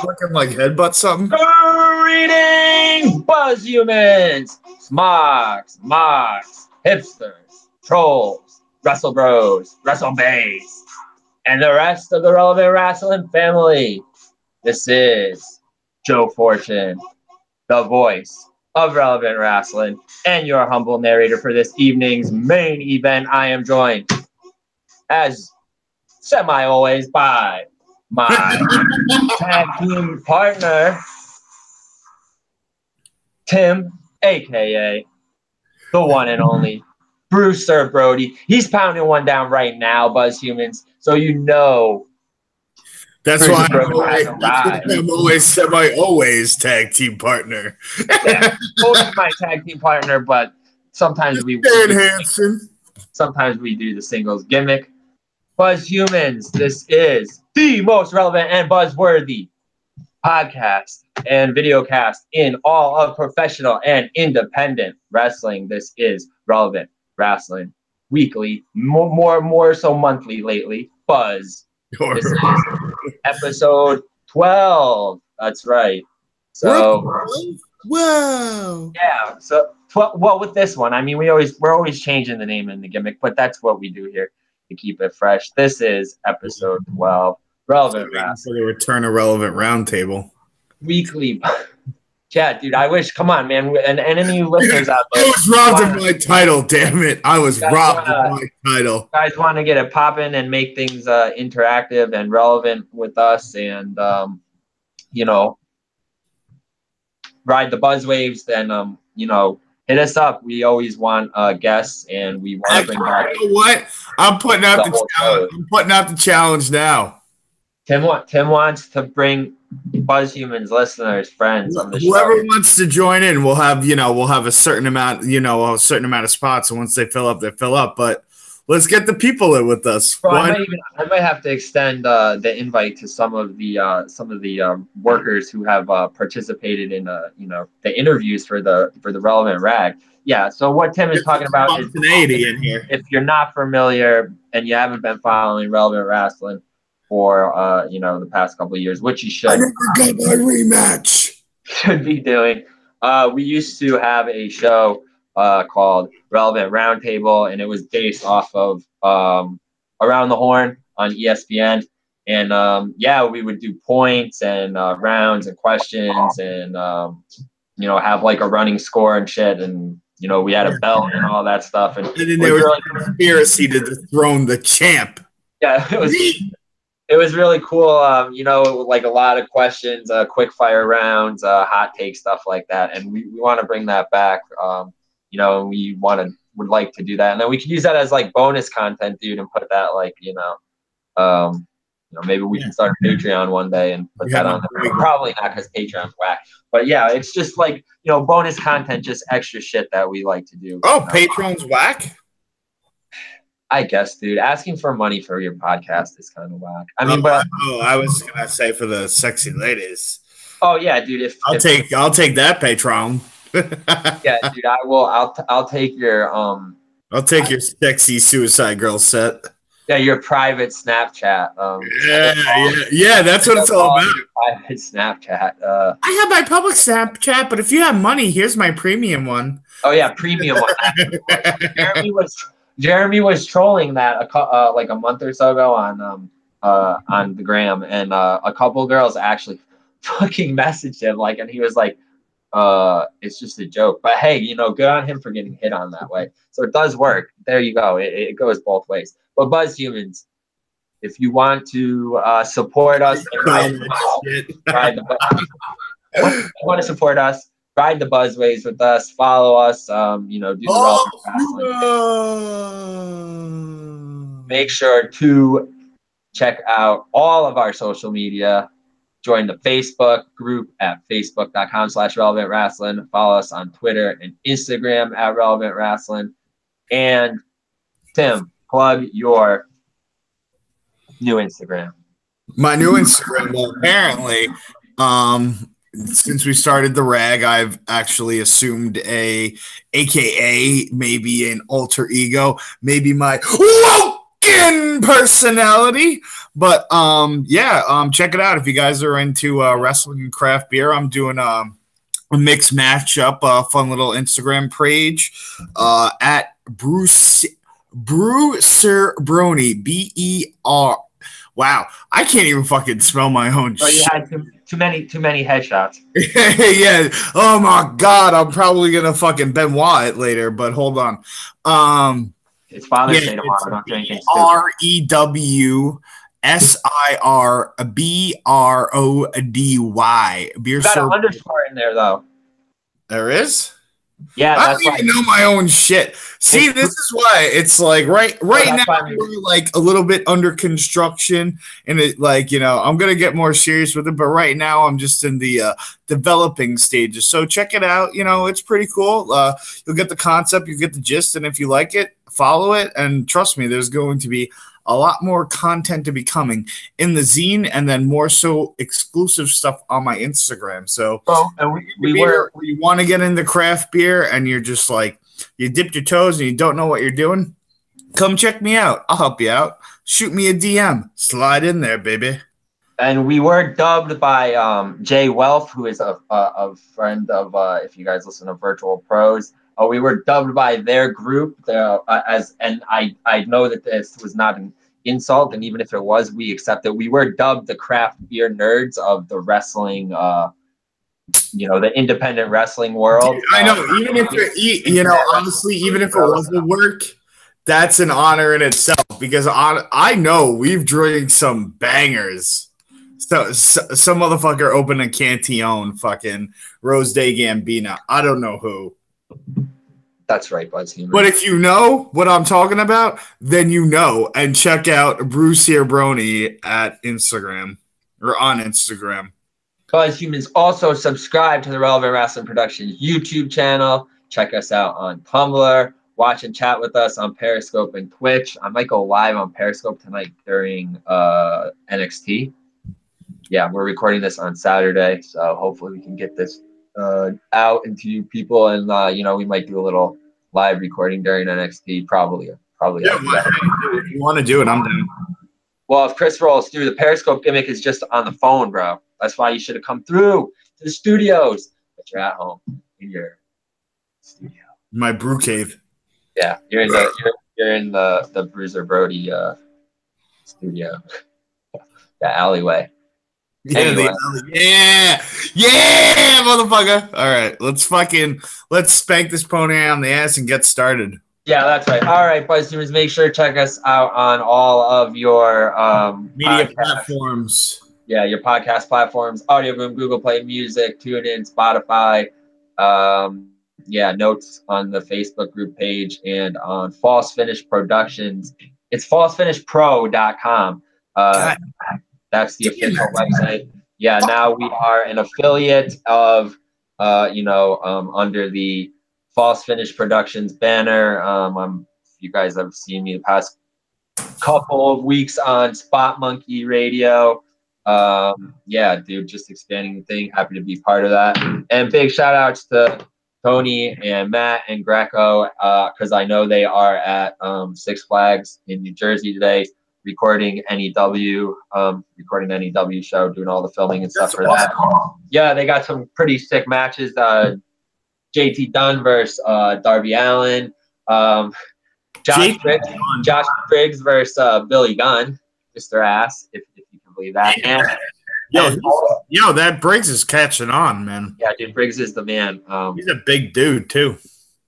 Looking like headbutt something. Greetings, buzz humans, smocks, mocks, hipsters, trolls, wrestle bros, wrestle bays, and the rest of the Relevant Wrestling family. This is Joe Fortune, the voice of Relevant Wrestling, and your humble narrator for this evening's main event. I am joined, as semi-always, by my tag team partner, Tim, a.k.a. the one and only Brewster Brody. He's pounding one down right now, Buzz Humans, so you know. That's why I'm always semi-always tag team partner. Yeah, always my tag team partner, but sometimes we do the singles gimmick. Buzz Humans, this is the most relevant and buzzworthy podcast and videocast in all of professional and independent wrestling. This is Relevant Wrestling Weekly, more so monthly lately. Buzz. This is episode 12. That's right. So, whoa. Yeah. So, well, with this one, I mean, we're always changing the name and the gimmick, but that's what we do here to keep it fresh. This is episode 12. Relevant Wrestling. For the return of Relevant Roundtable. Weekly. Yeah, dude, I wish. Come on, man. And any listeners out there. I was robbed of my title, damn it. I was robbed of my title. Guys want to get it popping and make things interactive and relevant with us and, ride the buzz waves, then, hit us up. We always want guests, and we want to bring back. You know what? I'm putting out the challenge. I'm putting out the challenge now. Tim wants to bring Buzz Humans listeners, friends on the show. Whoever wants to join in, we'll have a certain amount, of spots, and once they fill up, they fill up. But let's get the people in with us. Bro, I might have to extend the invite to some of the workers who have participated in the interviews for the Relevant Rag. Yeah. So what Tim is talking about is in here. If you're not familiar and you haven't been following Relevant Wrestling for the past couple of years, which you should. I never got my rematch. Should be doing. We used to have a show called Relevant Roundtable, and it was based off of Around the Horn on ESPN. And we would do points and rounds and questions, and have like a running score and shit. And we had a belt and all that stuff. And then there was a conspiracy to dethrone the champ. Yeah, it was really cool. Like a lot of questions, quick fire rounds, hot take stuff like that. And we want to bring that back. We would like to do that. And then we could use that as like bonus content, dude, and put that like, maybe we can start a Patreon one day and put that on there. Probably not because Patreon's whack. But yeah, it's just like, bonus content, just extra shit that we like to do. Oh, Patreon's whack? I guess, dude, asking for money for your podcast is kind of whack. I mean, I was gonna say for the sexy ladies. Oh yeah, dude. I'll take that Patreon. Yeah, dude. I'll take your I'll take your sexy Suicide Girl set. Yeah, your private Snapchat. Yeah. That's what it's all about. Private Snapchat. I have my public Snapchat, but if you have money, here's my premium one. Oh yeah, premium one. Jeremy was trolling that like a month or so ago on the gram, and a couple girls actually fucking messaged him and he was like, it's just a joke. But hey, good on him for getting hit on that way. So it does work. There you go. It goes both ways. But Buzz Humans, if you want to support us, ride the buzzways with us, follow us, do the wrestling. Make sure to check out all of our social media. Join the Facebook group at facebook.com/Relevant Wrestling. Follow us on Twitter and Instagram at Relevant Wrestling. And Tim, plug your new Instagram. My new Instagram, well, apparently, since we started the rag, I've actually assumed AKA maybe an alter ego, maybe my Woken Indian personality. But check it out if you guys are into wrestling and craft beer. I'm doing a mixed matchup, fun little Instagram page at Brucer Brony, BER. Wow, I can't even fucking spell my own shit. You had too many headshots. Yeah. Oh my god, I'm probably gonna fucking Benoit it later. But hold on. It's Father's Day tomorrow. Don't do anything REWSIRBRODY. Beer. Got an underscore in there though. There is. Yeah, I don't even know my own shit. See, this is why it's like right now we're like a little bit under construction, and it like I'm gonna get more serious with it. But right now I'm just in the developing stages. So check it out. It's pretty cool. You'll get the concept, you get the gist, and if you like it, follow it. And trust me, there's going to be a lot more content to be coming in the zine, and then more so exclusive stuff on my Instagram. So you want to get into craft beer and you're just like, you dipped your toes and you don't know what you're doing, come check me out. I'll help you out. Shoot me a DM. Slide in there, baby. And we were dubbed by Jay Welf, who is a friend of, if you guys listen to Virtual Pros, we were dubbed by their group and I know that this was not an insult, and even if it was, we accept it. We were dubbed the craft beer nerds of the wrestling, the independent wrestling world. Dude, I know, even if honestly, even if it wasn't work, that's an honor in itself, because I know we've drank some bangers. So some motherfucker opened a Cantillon, fucking Rose Day Gambino. I don't know who. That's right, Buzz Humor. But if you know what I'm talking about, then you know. And check out Bruce here Brony at Instagram or on Instagram. Buzz Humans, also subscribe to the Relevant Wrestling Productions YouTube channel. Check us out on Tumblr. Watch and chat with us on Periscope and Twitch. I might go live on Periscope tonight during NXT. Yeah, we're recording this on Saturday, so hopefully we can get this out into you people, and we might do a little live recording during NXT. Probably. Yeah, if you want to do it, I'm down. Well, if Chris rolls through, the Periscope gimmick is just on the phone, bro. That's why you should have come through to the studios, but you're at home in your studio. My brew cave. Yeah, you're in the Bruiser Brody studio, the alleyway. Yeah, motherfucker. All right, let's spank this pony on the ass and get started. Yeah, that's right. All right, Buzz Humans, make sure to check us out on all of your media platforms. Yeah, your podcast platforms, Audio Boom, Google Play Music, TuneIn, Spotify. Notes on the Facebook group page and on False Finish Productions. It's falsefinishpro.com. That's the official website. Yeah, now we are an affiliate of, under the False Finish Productions banner. You guys have seen me the past couple of weeks on Spot Monkey Radio. Just expanding the thing. Happy to be part of that. And big shout outs to Tony and Matt and Greco, because I know they are at Six Flags in New Jersey today, recording NEW show, doing all the filming and stuff for that. Yeah, they got some pretty sick matches. JT Dunn versus Darby Allin. Josh Briggs versus Billy Gunn. Mr. Ass, if you can believe that. That Briggs is catching on, man. Yeah, dude, Briggs is the man. He's a big dude too.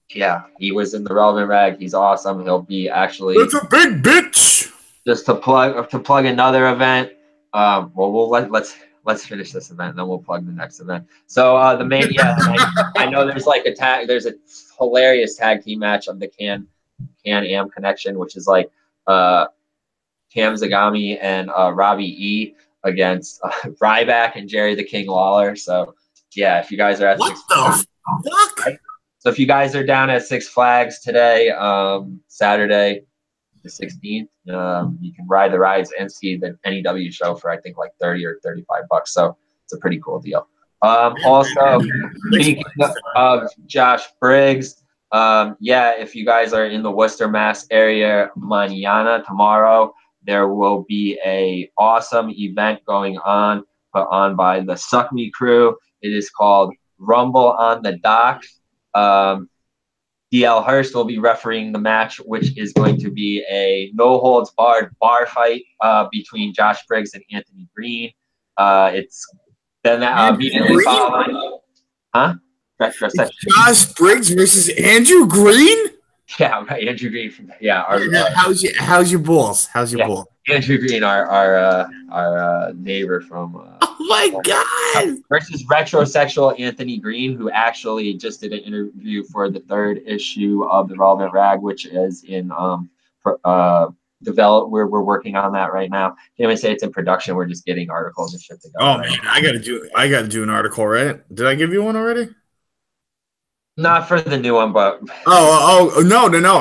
Yeah, he was in the Relevant Rag. He's awesome. He'll be actually. It's a big bitch. Just to plug another event. Let's finish this event, and then we'll plug the next event. So the main, I know there's there's a hilarious tag team match of the Can-Am Connection, which is like Cam Zagami and Robbie E against Ryback and Jerry the King Lawler. So yeah, if you guys are at So if you guys are down at Six Flags today, Saturday the 16th, you can ride the rides and see the NEW show for I think like $30 or $35. So it's a pretty cool deal. Also, speaking of Josh Briggs, Yeah, if you guys are in the Worcester, Mass area, tomorrow, there will be a awesome event going on, put on by the Suck Me crew. It is called Rumble on the Docks. DL Hurst will be refereeing the match, which is going to be a no-holds-barred bar fight between Josh Briggs and Anthony Green. It's then immediately following. Huh? Josh Briggs versus Andrew Green? Yeah, right. Andrew Green. How's your balls? How's your balls? Andrew Green, our neighbor from. Oh my God! Versus retrosexual Anthony Green, who actually just did an interview for the 3rd issue of the Relevant Rag, which is in develop. We're working on that right now. Can't even say it's in production. We're just getting articles and shit together. Oh man, I gotta do an article, right? Did I give you one already? Not for the new one, but no.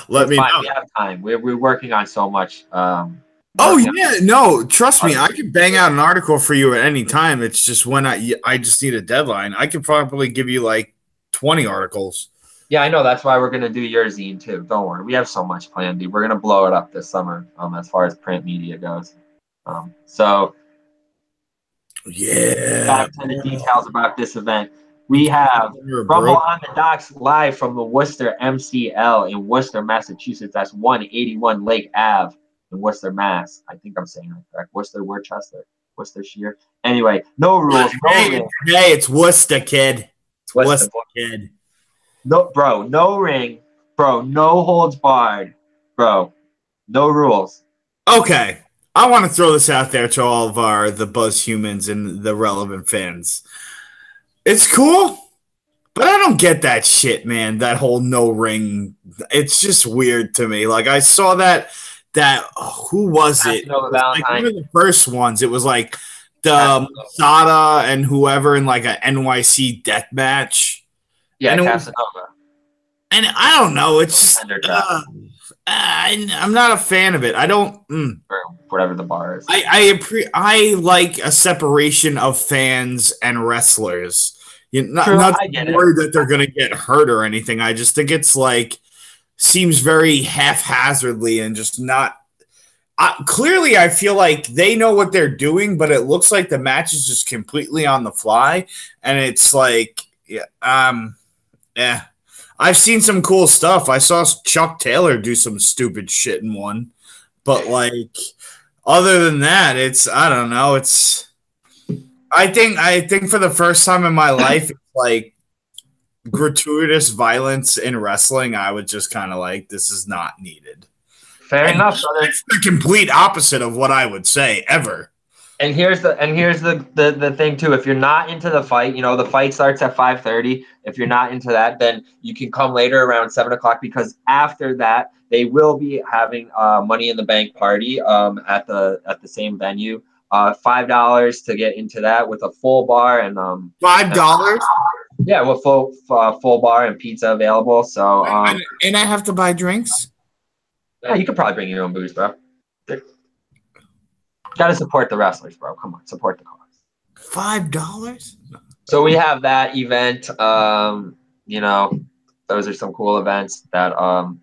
Let me know. We have time. We're working on so much. No, trust me, I can bang out an article for you at any time. It's just when I just need a deadline. I could probably give you like 20 articles. Yeah, I know. That's why we're gonna do your zine too. Don't worry, we have so much planned, dude. We're gonna blow it up this summer. As far as print media goes. So yeah. Back to the details about this event. We have Rumble on the Docks live from the Worcester MCL in Worcester, Massachusetts. That's 181 Lake Ave in Worcester, Mass. I think I'm saying that correct. Worcestershire. Anyway, no rules. Hey, it's Worcester, kid. It's Worcester, kid. No, bro. No ring, bro. No holds barred, bro. No rules. Okay, I want to throw this out there to all of the Buzz humans and the relevant fans. It's cool, but I don't get that shit, man. That whole no ring. It's just weird to me. Like I saw that who was it? Like one of the first ones. It was like the Masada and whoever in like a NYC death match. Yeah, Casanova. And I don't know. It's just I'm not a fan of it. I don't. Whatever the bar is. I like a separation of fans and wrestlers. Not worried that they're going to get hurt or anything. I just think it's like seems very haphazardly and just not. Clearly, I feel like they know what they're doing, but it looks like the match is just completely on the fly, and it's like, I've seen some cool stuff. I saw Chuck Taylor do some stupid shit in one, but like. Other than that, I don't know. I think for the first time in my life, it's like gratuitous violence in wrestling. I would just kind of like, this is not needed. Fair enough. It's the complete opposite of what I would say ever. And here's the thing too. If you're not into the fight, the fight starts at 5:30. If you're not into that, then you can come later around 7 o'clock because after that they will be having Money in the Bank party at the same venue. $5 to get into that with a full bar and $5. Yeah, with full bar and pizza available. So and I have to buy drinks. Yeah, you could probably bring your own booze, bro. Gotta support the wrestlers, bro. Come on, support the cause. $5? So we have that event. Those are some cool events that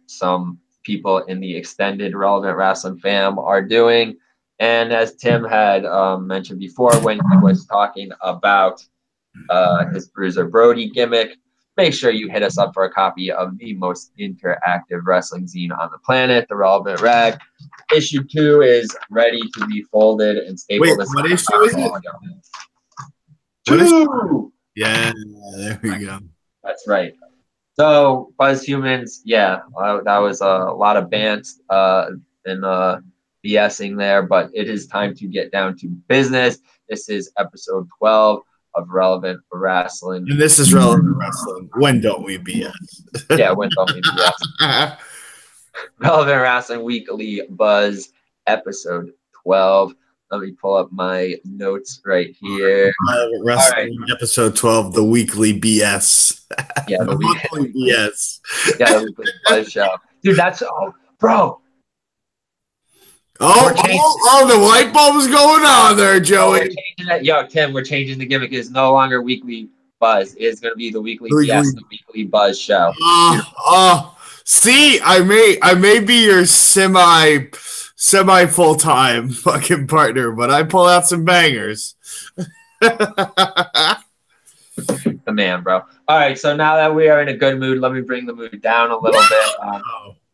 some people in the extended Relevant Wrestling fam are doing. And as Tim had mentioned before when he was talking about his Bruiser Brody gimmick, make sure you hit us up for a copy of the most interactive wrestling zine on the planet, the Relevant Rag. Issue 2 is ready to be folded and stapled. Wait, what issue is it? 2! Yeah, there we go. That's right. So, Buzz Humans, yeah, that was a lot of bants and BSing there, but it is time to get down to business. This is episode 12 of Relevant Wrestling. And this is Relevant Wrestling. When don't we BS? Yeah, when don't we BS? Relevant Wrestling Weekly Buzz, episode 12. Let me pull up my notes right here. Relevant Wrestling, episode 12, the weekly BS. Yeah, the weekly BS. Yeah, the weekly Buzz show. Dude, that's bro. The light bulb is going on there, Joey. Yo, Tim, we're changing the gimmick. It's no longer weekly Buzz. It is going to be the weekly BS, the weekly Buzz show. See, I may be your semi full time fucking partner, but I pull out some bangers. The man, bro. All right, so now that we are in a good mood, let me bring the mood down a little bit.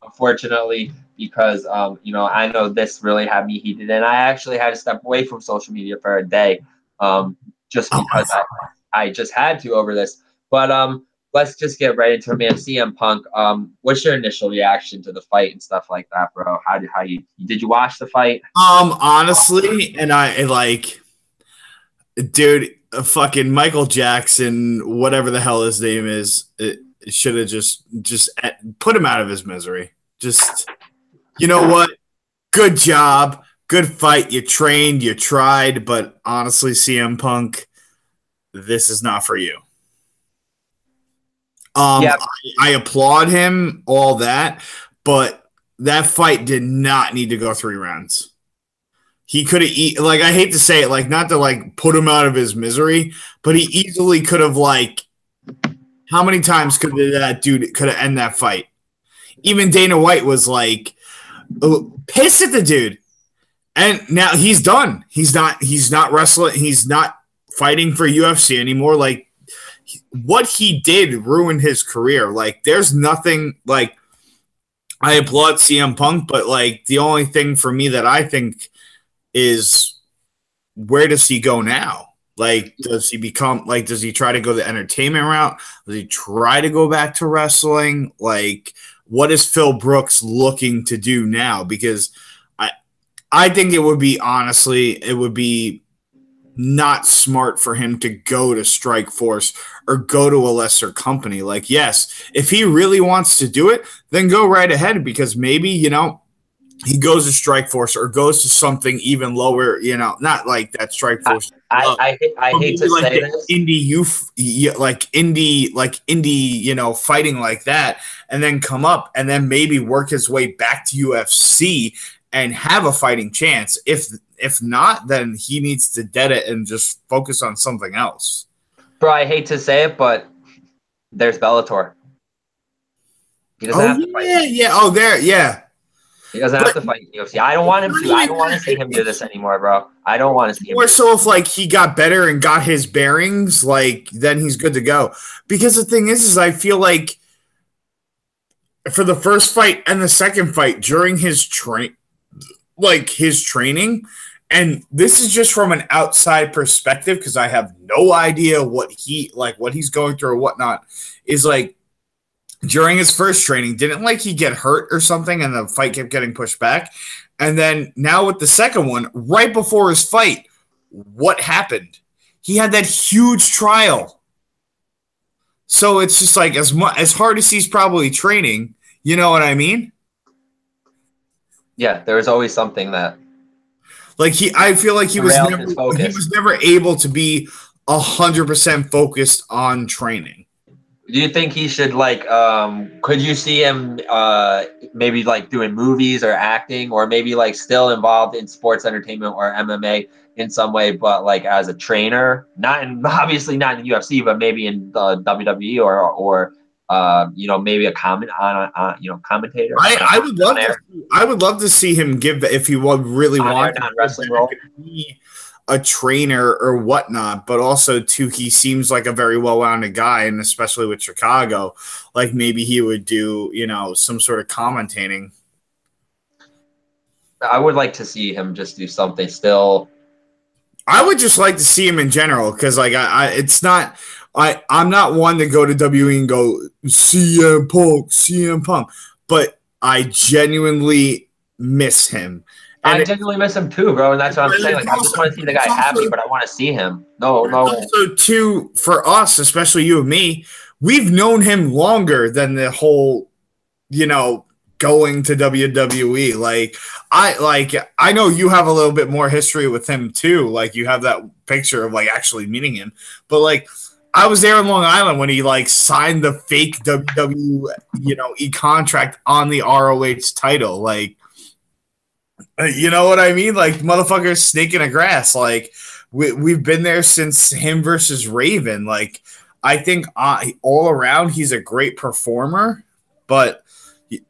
Unfortunately, because I know this really had me heated, and I actually had to step away from social media for a day, just because I just had to over this. But let's just get right into it, man. CM Punk. What's your initial reaction to the fight and stuff like that, bro? How did you watch the fight? Honestly, and I like, dude, fucking Michael Jackson, whatever the hell his name is, it should have just put him out of his misery. Just, you know what? Good job, good fight. You trained, you tried, but honestly, CM Punk, this is not for you. I applaud him, all that, but that fight did not need to go 3 rounds. He could have, like, I hate to say it, like, not to, like, put him out of his misery, but he easily could have, like, how many times could that dude could have ended that fight? Even Dana White was, like, pissed at the dude. And now he's done. He's not wrestling. He's not fighting for UFC anymore. Like, what he did ruined his career. Like, there's nothing, like, I applaud CM Punk, but, like, the only thing for me that I think is, where does he go now? Like, does he try to go the entertainment route? Does he try to go back to wrestling? Like, what is Phil Brooks looking to do now? Because I think it would be not smart for him to go to Strikeforce or go to a lesser company. Like, yes, if he really wants to do it, then go right ahead, because maybe, he goes to Strikeforce or goes to something even lower, not like that Strikeforce. I hate to say this. Indie, fighting like that, and then come up and then maybe work his way back to UFC and have a fighting chance. If not, then he needs to dead it and just focus on something else. Bro, I hate to say it, but there's Bellator. He doesn't have to fight. Yeah. He doesn't have to fight UFC. I don't want him to. I don't want to see him do this anymore, bro. I don't want to see him. More so if, like, he got better and got his bearings, like, then he's good to go. Because the thing is I feel like for the first fight and the second fight during his training, and this is just from an outside perspective because I have no idea what he's going through or whatnot, is like, during his first training, didn't he get hurt or something and the fight kept getting pushed back? And then now with the second one, right before his fight, what happened? He had that huge trial. So it's just like, as hard as he's probably training, you know what I mean? Yeah, there was always something that, like, I feel like he was never able to be 100% focused on training. Do you think he should, could you see him maybe doing movies or acting, or maybe still involved in sports entertainment or MMA in some way, but as a trainer, obviously not in the UFC, but maybe in the WWE or maybe a commentator. I would love to see him give, if he would really want wrestling role, a trainer or whatnot, but also too, he seems like a very well-rounded guy, and especially with Chicago, like maybe he would do, some sort of commentating. I would like to see him just do something still. I would just like to see him in general, because I'm not one to go to WWE and go CM Punk, but I genuinely miss him. And I genuinely miss him too, bro, and that's what I'm saying. I just want to see the guy happy, but I want to see him. No. Also, too, for us, especially you and me, we've known him longer than the whole, going to WWE. I know you have a little bit more history with him too. Like, you have that picture of actually meeting him, but I was there in Long Island when he signed the fake WWE contract on the ROH title. You know what I mean? Motherfuckers snake in the grass. We've been there since him versus Raven. I think all around he's a great performer, but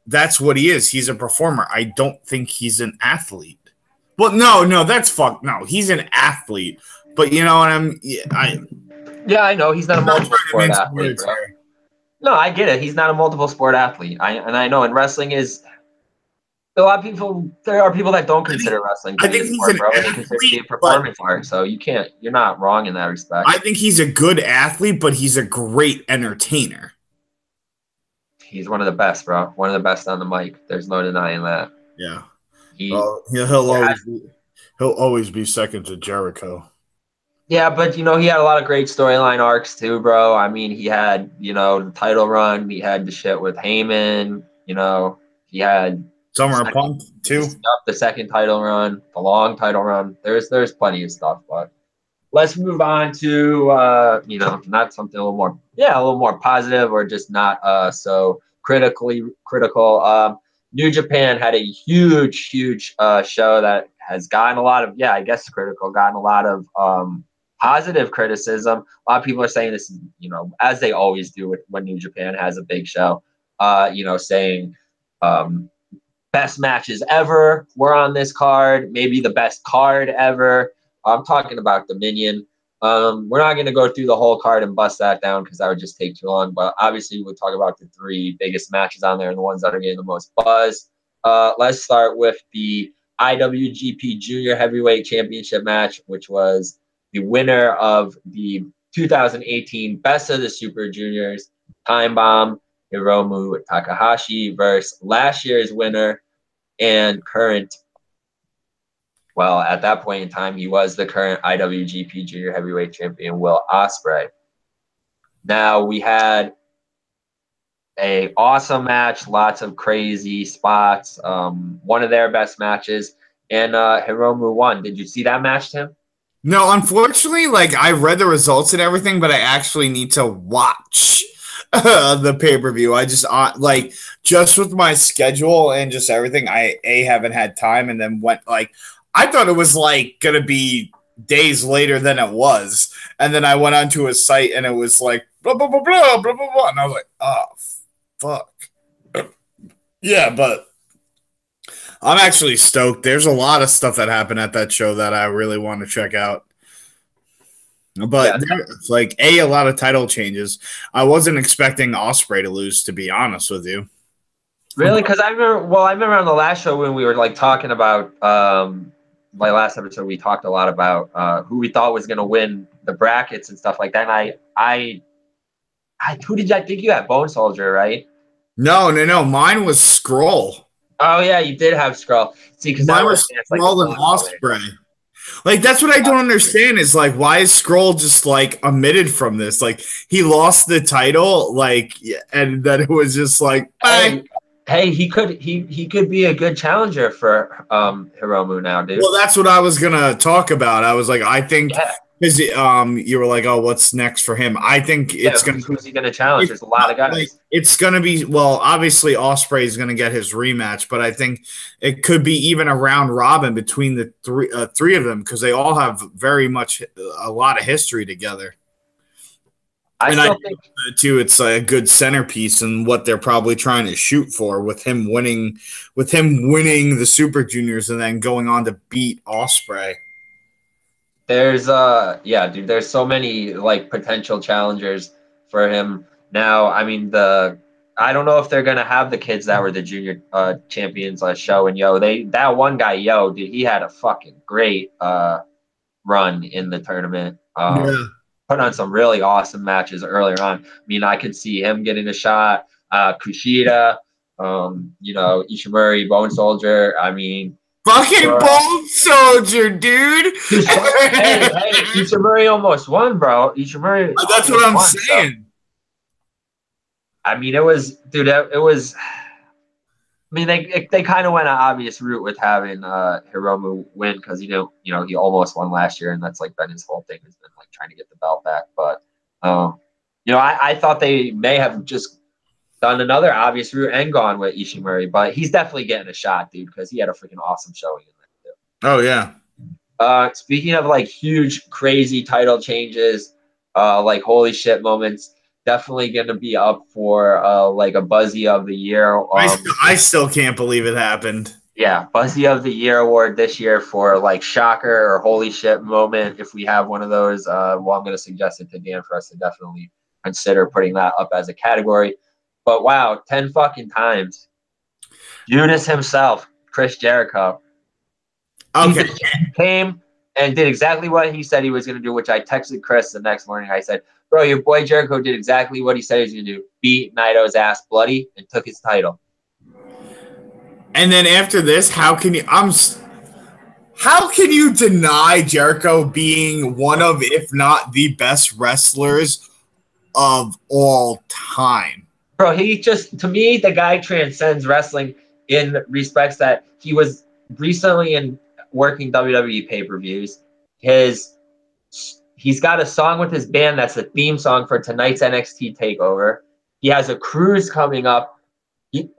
that's what he is. He's a performer. I don't think he's an athlete. Well, no, that's fuck. No, he's an athlete, but you know what I know he's not a multiple sport athlete, bro. No, I get it. He's not a multiple sport athlete. I know, and wrestling is a lot of people. There are people that don't consider wrestling to be a sport, bro. They consider it to be a performance art. So you're not wrong in that respect. I think he's a good athlete, but he's a great entertainer. He's one of the best, bro. One of the best on the mic. There's no denying that. Yeah. He'll always be second to Jericho. Yeah, but he had a lot of great storyline arcs too, bro. I mean, he had the title run. He had the shit with Heyman. He had Summer Punk too. The second title run, the long title run. There's plenty of stuff, but let's move on to not something a little more positive or just not so critical. New Japan had a huge show that has gotten a lot of gotten a lot of positive criticism. A lot of people are saying this, as they always do when New Japan has a big show, saying best matches ever were on this card, maybe the best card ever. I'm talking about Dominion. We're not going to go through the whole card and bust that down because that would just take too long. But obviously, we'll talk about the 3 biggest matches on there and the ones that are getting the most buzz. Let's start with the IWGP Junior Heavyweight Championship match, which was the winner of the 2018 Best of the Super Juniors, Time Bomb Hiromu Takahashi versus last year's winner and current. Well, at that point in time, he was the current IWGP Junior Heavyweight Champion, Will Ospreay. Now, we had an awesome match, lots of crazy spots, one of their best matches, and Hiromu won. Did you see that match, Tim? No, unfortunately, I read the results and everything, but I actually need to watch the pay-per-view. I just just with my schedule and just everything, I haven't had time, and then went I thought it was gonna be days later than it was, and then I went onto a site and it was blah blah blah blah blah blah blah, and I was like, oh fuck. Yeah, but I'm actually stoked. There's a lot of stuff that happened at that show that I really want to check out. But there's a lot of title changes. I wasn't expecting Ospreay to lose, to be honest with you. Really? Because I remember on the last show when we were talking about my last episode, we talked a lot about who we thought was going to win the brackets and stuff like that. And who did I think you had? Bone Soldier, right? No. Mine was Skrull. Oh yeah, you did have Skrull. See, because mine was Skrull and Ospreay. That's what I don't understand is why is Skrull just omitted from this? He lost the title, and then it was just Hey, he could be a good challenger for Hiromu now, dude. Well, that's what I was gonna talk about. I was I think because you were oh, what's next for him? I think it's gonna. Who's he gonna challenge? There's a lot of guys. It's gonna be obviously Ospreay is gonna get his rematch, but I think it could be even a round robin between the three of them because they all have very much a lot of history together. I think too, it's a good centerpiece and what they're probably trying to shoot for with him winning the Super Juniors and then going on to beat Ospreay. There's dude, there's so many potential challengers for him now. I mean, I don't know if they're gonna have the kids that were the junior champions Show and Yo. That one guy Yo, dude, he had a fucking great run in the tournament. Put on some really awesome matches earlier on. I mean, I could see him getting a shot. Kushida, Ishimori, Bone Soldier. I mean, fucking Bone Soldier, dude. Hey, Ishimori almost won, bro. Ishimori. That's what I'm saying. So. I mean, it was. I mean, they kind of went an obvious route with having Hiromu win because he almost won last year, and that's been his whole thing has been trying to get the belt back. But I thought they may have just done another obvious route and gone with Ishimori, but he's definitely getting a shot, dude, because he had a freaking awesome showing in there too. Oh yeah. Speaking of huge, crazy title changes, like holy shit moments. Definitely going to be up for like a Buzzy of the Year. I still can't believe it happened. Yeah, Buzzy of the Year award this year for like shocker or holy shit moment. If we have one of those, well, I'm going to suggest it to Dan for us to definitely consider putting that up as a category. But wow, 10 fucking times. Judas himself, Chris Jericho. Okay. He came and did exactly what he said he was going to do, which I texted Chris the next morning. I said, bro, your boy Jericho did exactly what he said he was going to do. Beat Naito's ass bloody and took his title. And then after this, how can you deny Jericho being one of, if not the best wrestlers of all time? Bro, he just, to me, the guy transcends wrestling in respects that he was recently in working WWE pay-per-views. He's got a song with his band that's the theme song for tonight's NXT Takeover. He has a cruise coming up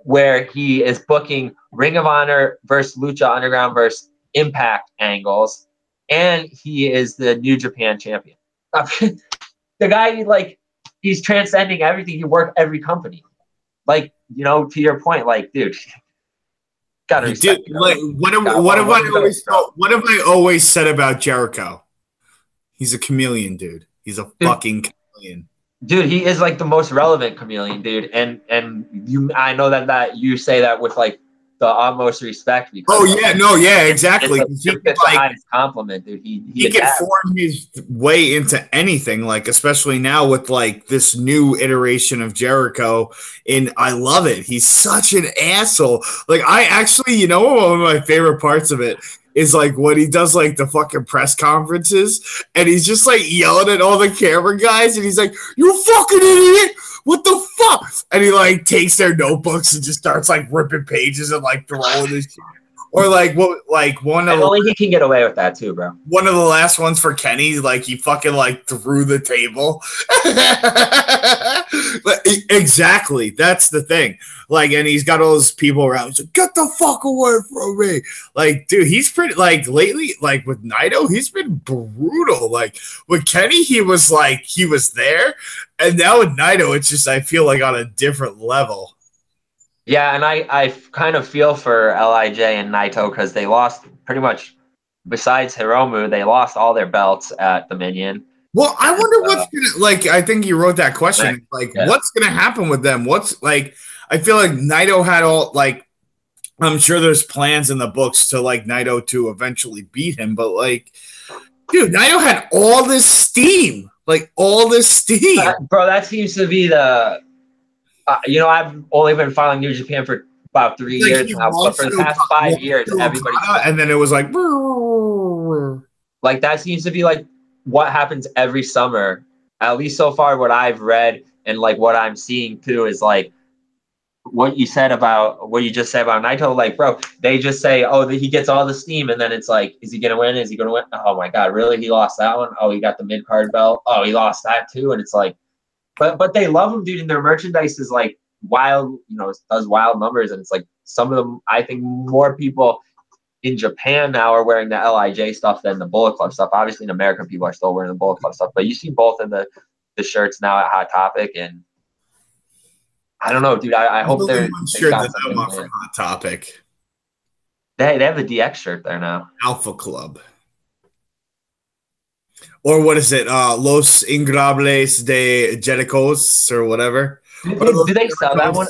where he is booking Ring of Honor versus Lucha Underground versus Impact angles, and he is the New Japan champion. The guy, like, he's transcending everything. He worked every company. Like, you know, to your point, like, dude, gotta respect. Dude, like, what have I always said about Jericho? He's a chameleon, dude. He's a fucking chameleon. Dude, he is like the most relevant chameleon, dude. And you, I know that you say that with like the utmost respect. Because exactly. It's the highest compliment, dude. He can form his way into anything, like especially now with like this new iteration of Jericho. And I love it. He's such an asshole. Like I actually, you know, one of my favorite parts of it is like when he does like the fucking press conferences and he's just like yelling at all the camera guys and he's like, "You fucking idiot! What the fuck?" And he like takes their notebooks and just starts like ripping pages and like throwing his shit. Or like what, like one of only he can get away with that too, bro. One of the last ones for Kenny, like he fucking like threw the table. Exactly, that's the thing. Like, and he's got all those people around. He's like, "Get the fuck away from me!" Like, dude, he's pretty. Like lately, like with Naito, he's been brutal. Like with Kenny, he was there, and now with Naito, it's just I feel like on a different level. Yeah, and I kind of feel for LIJ and Naito because they lost pretty much, besides Hiromu, they lost all their belts at Dominion. Well, I wonder what's gonna, like, I think you wrote that question. Like, what's gonna happen with them? What's like, I feel like Naito had all, like, I'm sure there's plans in the books to like Naito to eventually beat him, but like, dude, Naito had all this steam. Like all this steam. Bro, that seems to be the you know, I've only been following New Japan for about 3 years now, but for the past 5 years, everybody, and then it was like that seems to be like what happens every summer. At least so far, what I've read and like what I'm seeing too is like what you just said about Naito. Like, bro, they just say, "Oh, he gets all the steam," and then it's like, "Is he gonna win? Is he gonna win?" Oh my god, really? He lost that one? Oh, he got the mid card belt. Oh, he lost that too, and it's like. But they love him, dude, and their merchandise is like wild, you know, does wild numbers, and it's like some of them, I think more people in Japan now are wearing the LIJ stuff than the Bullet Club stuff. Obviously in America, people are still wearing the Bullet Club stuff, but you see both in the shirts now at Hot Topic, and I don't know, dude, I hope they're sure that one from Hot Topic. They have the DX shirt there now. Alpha Club. Or what is it? Los Ingobernables de Jericos or whatever. Do they sell that one?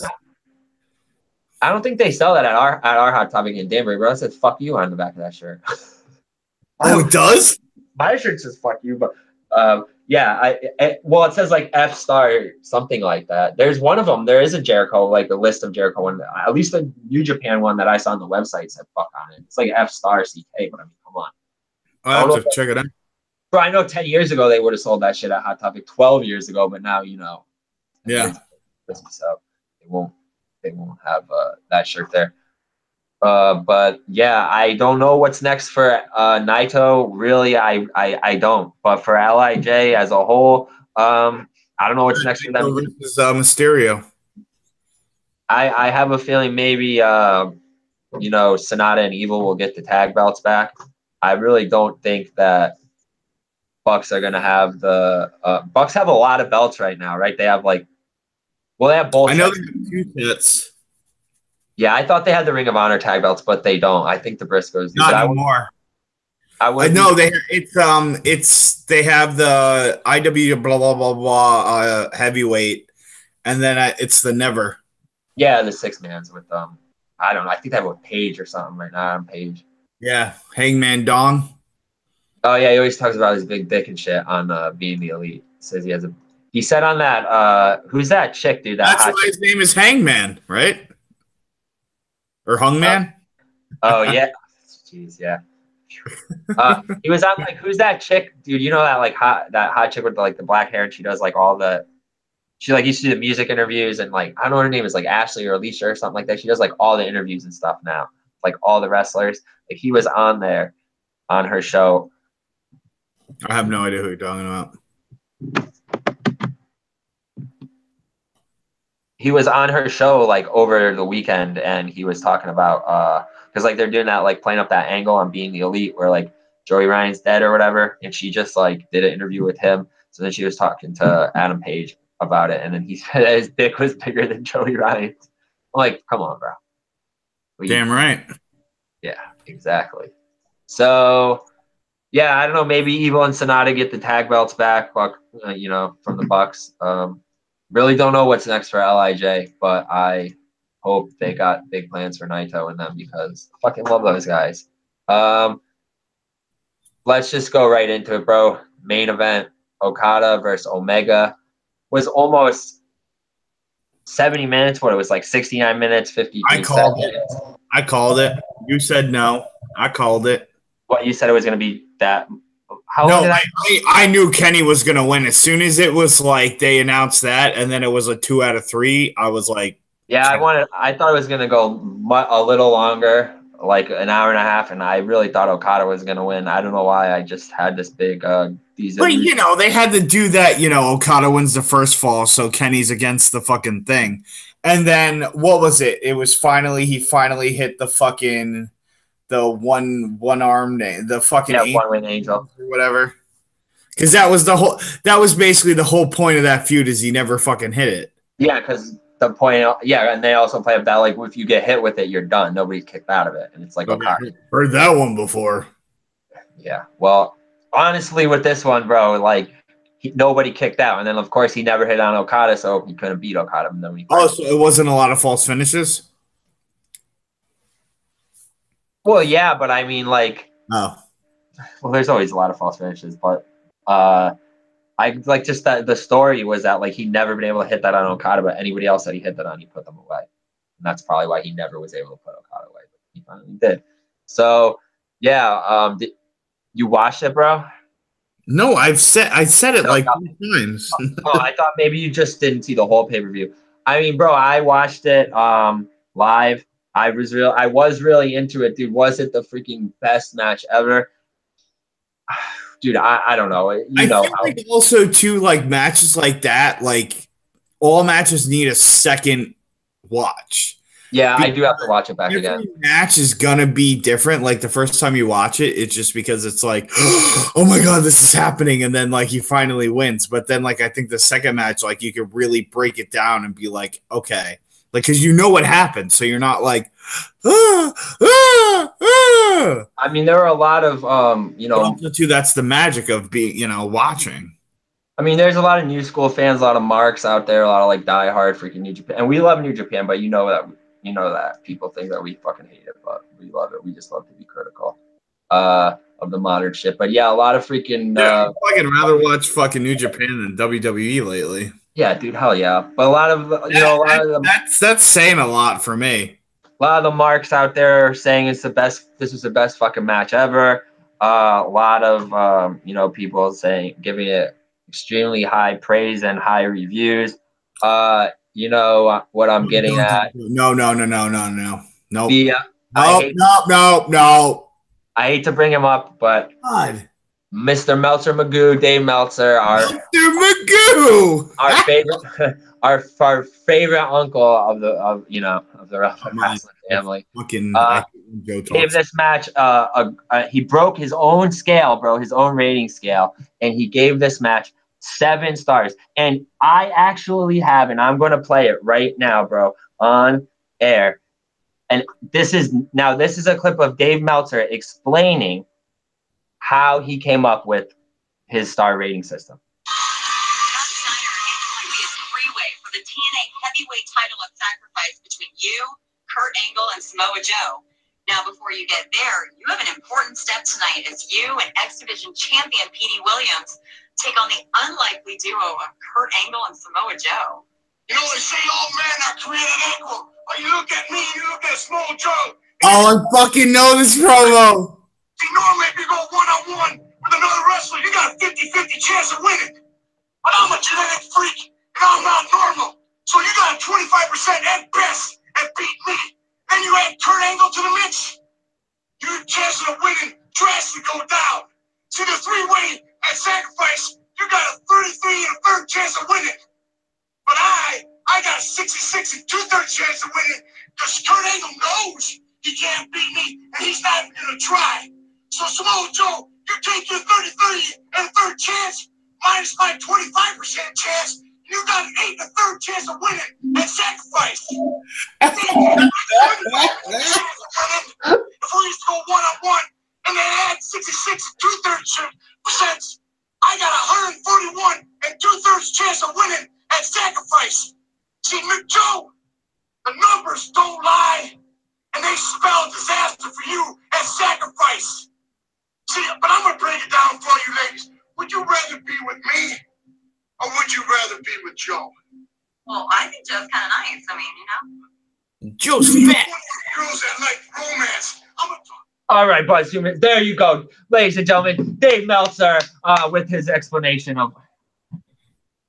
I don't think they sell that at our Hot Topic in Danbury, bro. It says "fuck you" on the back of that shirt. Oh, it does? My shirt says "fuck you," but yeah, well, it says like F star something like that. There's one of them. There is a Jericho, like a list of Jericho one. At least the New Japan one that I saw on the website said "fuck" on it. It's like F star CK, but I mean, come on. I have to check it out. Bro, I know 10 years ago they would have sold that shit at Hot Topic. 12 years ago, but now you know. Yeah. So they won't have that shirt there. But yeah, I don't know what's next for Naito. Really, I don't. But for LIJ as a whole, I don't know what's next for them. This is Mysterio. I have a feeling maybe you know, Sonata and Evil will get the tag belts back. I really don't think that Bucks are gonna have the Bucks have a lot of belts right now, right? They have like, well, they have both. I know they have 2 sets. Yeah, I thought they had the Ring of Honor tag belts, but they don't. I think the Briscoes do. Not anymore. I know they have the IW blah blah blah blah heavyweight, and then it's the Never. Yeah, the 6-mans with I don't know. I think they have a Page or something right now on Page. Yeah, Hangman Dong. Oh yeah, he always talks about his big dick and shit on Being the Elite. Says he has a. He said on that. Who's that chick, dude? That's why his name is Hangman, right? Or Hungman? Oh yeah. Jeez, yeah. He was on like, who's that chick, dude? You know that like hot chick with the black hair, and she does like all the. She like used to do the music interviews, and like I don't know what her name is, like Ashley or Alicia or something like that. She does like all the interviews and stuff now, like all the wrestlers. Like he was on there, on her show. I have no idea who you're talking about. He was on her show like over the weekend, and he was talking about because like they're doing that, like playing up that angle on Being the Elite where like Joey Ryan's dead or whatever, and she just like did an interview with him. So then she was talking to Adam Page about it, and then he said his dick was bigger than Joey Ryan's. I'm like, come on, bro. Damn right. Yeah, exactly. So yeah, I don't know. Maybe Evil and Sonata get the tag belts back, from the Bucks. Really don't know what's next for LIJ, but I hope they got big plans for Naito and them because I fucking love those guys. Let's just go right into it, bro. Main event, Okada versus Omega, was almost 70 minutes. What, it was like 69 minutes, 53 seconds. I called it. You said no. I called it. What, you said it was going to be that? I knew Kenny was going to win. As soon as it was like they announced that, and then it was a 2 out of 3, I was like, yeah, I thought it was going to go a little longer, like an hour and a half, and I really thought Okada was going to win. I don't know why. I just had this big these. But they had to do that. Okada wins the first fall, so Kenny's against the fucking thing. And then what was it? It was he finally hit the fucking the one arm name, the fucking one-wing angel or whatever. Because that was basically the whole point of that feud, is he never fucking hit it. Yeah, because the point, and they also play up that like if you get hit with it, you're done. Nobody's kicked out of it, and it's like Okada. Heard that one before. Yeah, well, honestly, with this one, bro, like nobody kicked out, and then of course he never hit on Okada, so he couldn't beat Okada. And then so it wasn't a lot of false finishes. Well, yeah, but I mean, like, well, there's always a lot of false finishes, but I like just that the story was that like he never been able to hit that on Okada, but anybody else that he hit that on, he put them away, and that's probably why he never was able to put Okada away, but he finally did. So yeah, you watched it, bro? No, I said it like 2 times. Oh, I thought maybe you just didn't see the whole pay-per-view. I mean, bro, I watched it live. I was really into it, dude. Was it the freaking best match ever? Dude, I don't know. I think like also too, like matches like that, like all matches need a second watch. Yeah, I do have to watch it back again. Every match is gonna be different. Like the first time you watch it, it's just because it's like, oh my god, this is happening, and then like he finally wins. But then like I think the second match, like you could really break it down and be like, okay, like because you know what happened, so you're not like, I mean, there are a lot of too. That's the magic of being, watching. I mean, there's a lot of new school fans, a lot of marks out there, a lot of like diehard freaking New Japan, and we love New Japan, but you know that people think that we fucking hate it, but we love it. We just love to be critical of the modern shit. But yeah, a lot of freaking. I'd fucking rather watch fucking New Japan than WWE lately. Yeah, dude, hell yeah. But a lot of that's saying a lot for me. A lot of the marks out there are saying it's the best. This was the best fucking match ever. A lot of people giving it extremely high praise and high reviews. You know what I'm getting at? No. No. I hate to bring him up, but God. Mr. Meltzer Magoo, Dave Meltzer, Mr. Magoo, our favorite uncle of the wrestling family. Fucking gave this match he broke his own scale, bro, his own rating scale, and he gave this match 7 stars. And I actually have, and I'm going to play it right now, bro, on air. And this is a clip of Dave Meltzer explaining how he came up with his star rating system. It's going to be a 3-way for the TNA heavyweight title of sacrifice between you, Kurt Angle, and Samoa Joe. Now, before you get there, you have an important step tonight as you and X Division champion Petey Williams take on the unlikely duo of Kurt Angle and Samoa Joe. You know, they say all men are created equal. But you look at me, you look at Samoa Joe. Oh, I fucking know this promo. See, normally if you go one-on-one with another wrestler, you got a 50-50 chance of winning. But I'm a genetic freak, and I'm not normal. So you got a 25% at best at beating me. Then you add Kurt Angle to the mix. Your chances of winning drastically go down. See, the 3-way at sacrifice, you got a 33 and a third chance of winning. But I got a 66 and 2/3 chance of winning because Kurt Angle knows he can't beat me, and he's not even going to try. So, Samoa Joe, you take your 30 and a third chance minus my 25% chance, you got an 8 and a third chance of winning at sacrifice. If we used to go one-on-one and they had 66 and 2/3%, I got 141 and 2/3 chance of winning at sacrifice. See, Joe, the numbers don't lie, and they spell disaster for you at sacrifice. See, but I'm going to break it down for you ladies. Would you rather be with me, or would you rather be with Joe? Well, I think Joe's kind of nice. I mean, you know. Joe's fat. Girls that like romance. All right, Buzz Humans. There you go, ladies and gentlemen. Dave Meltzer with his explanation of.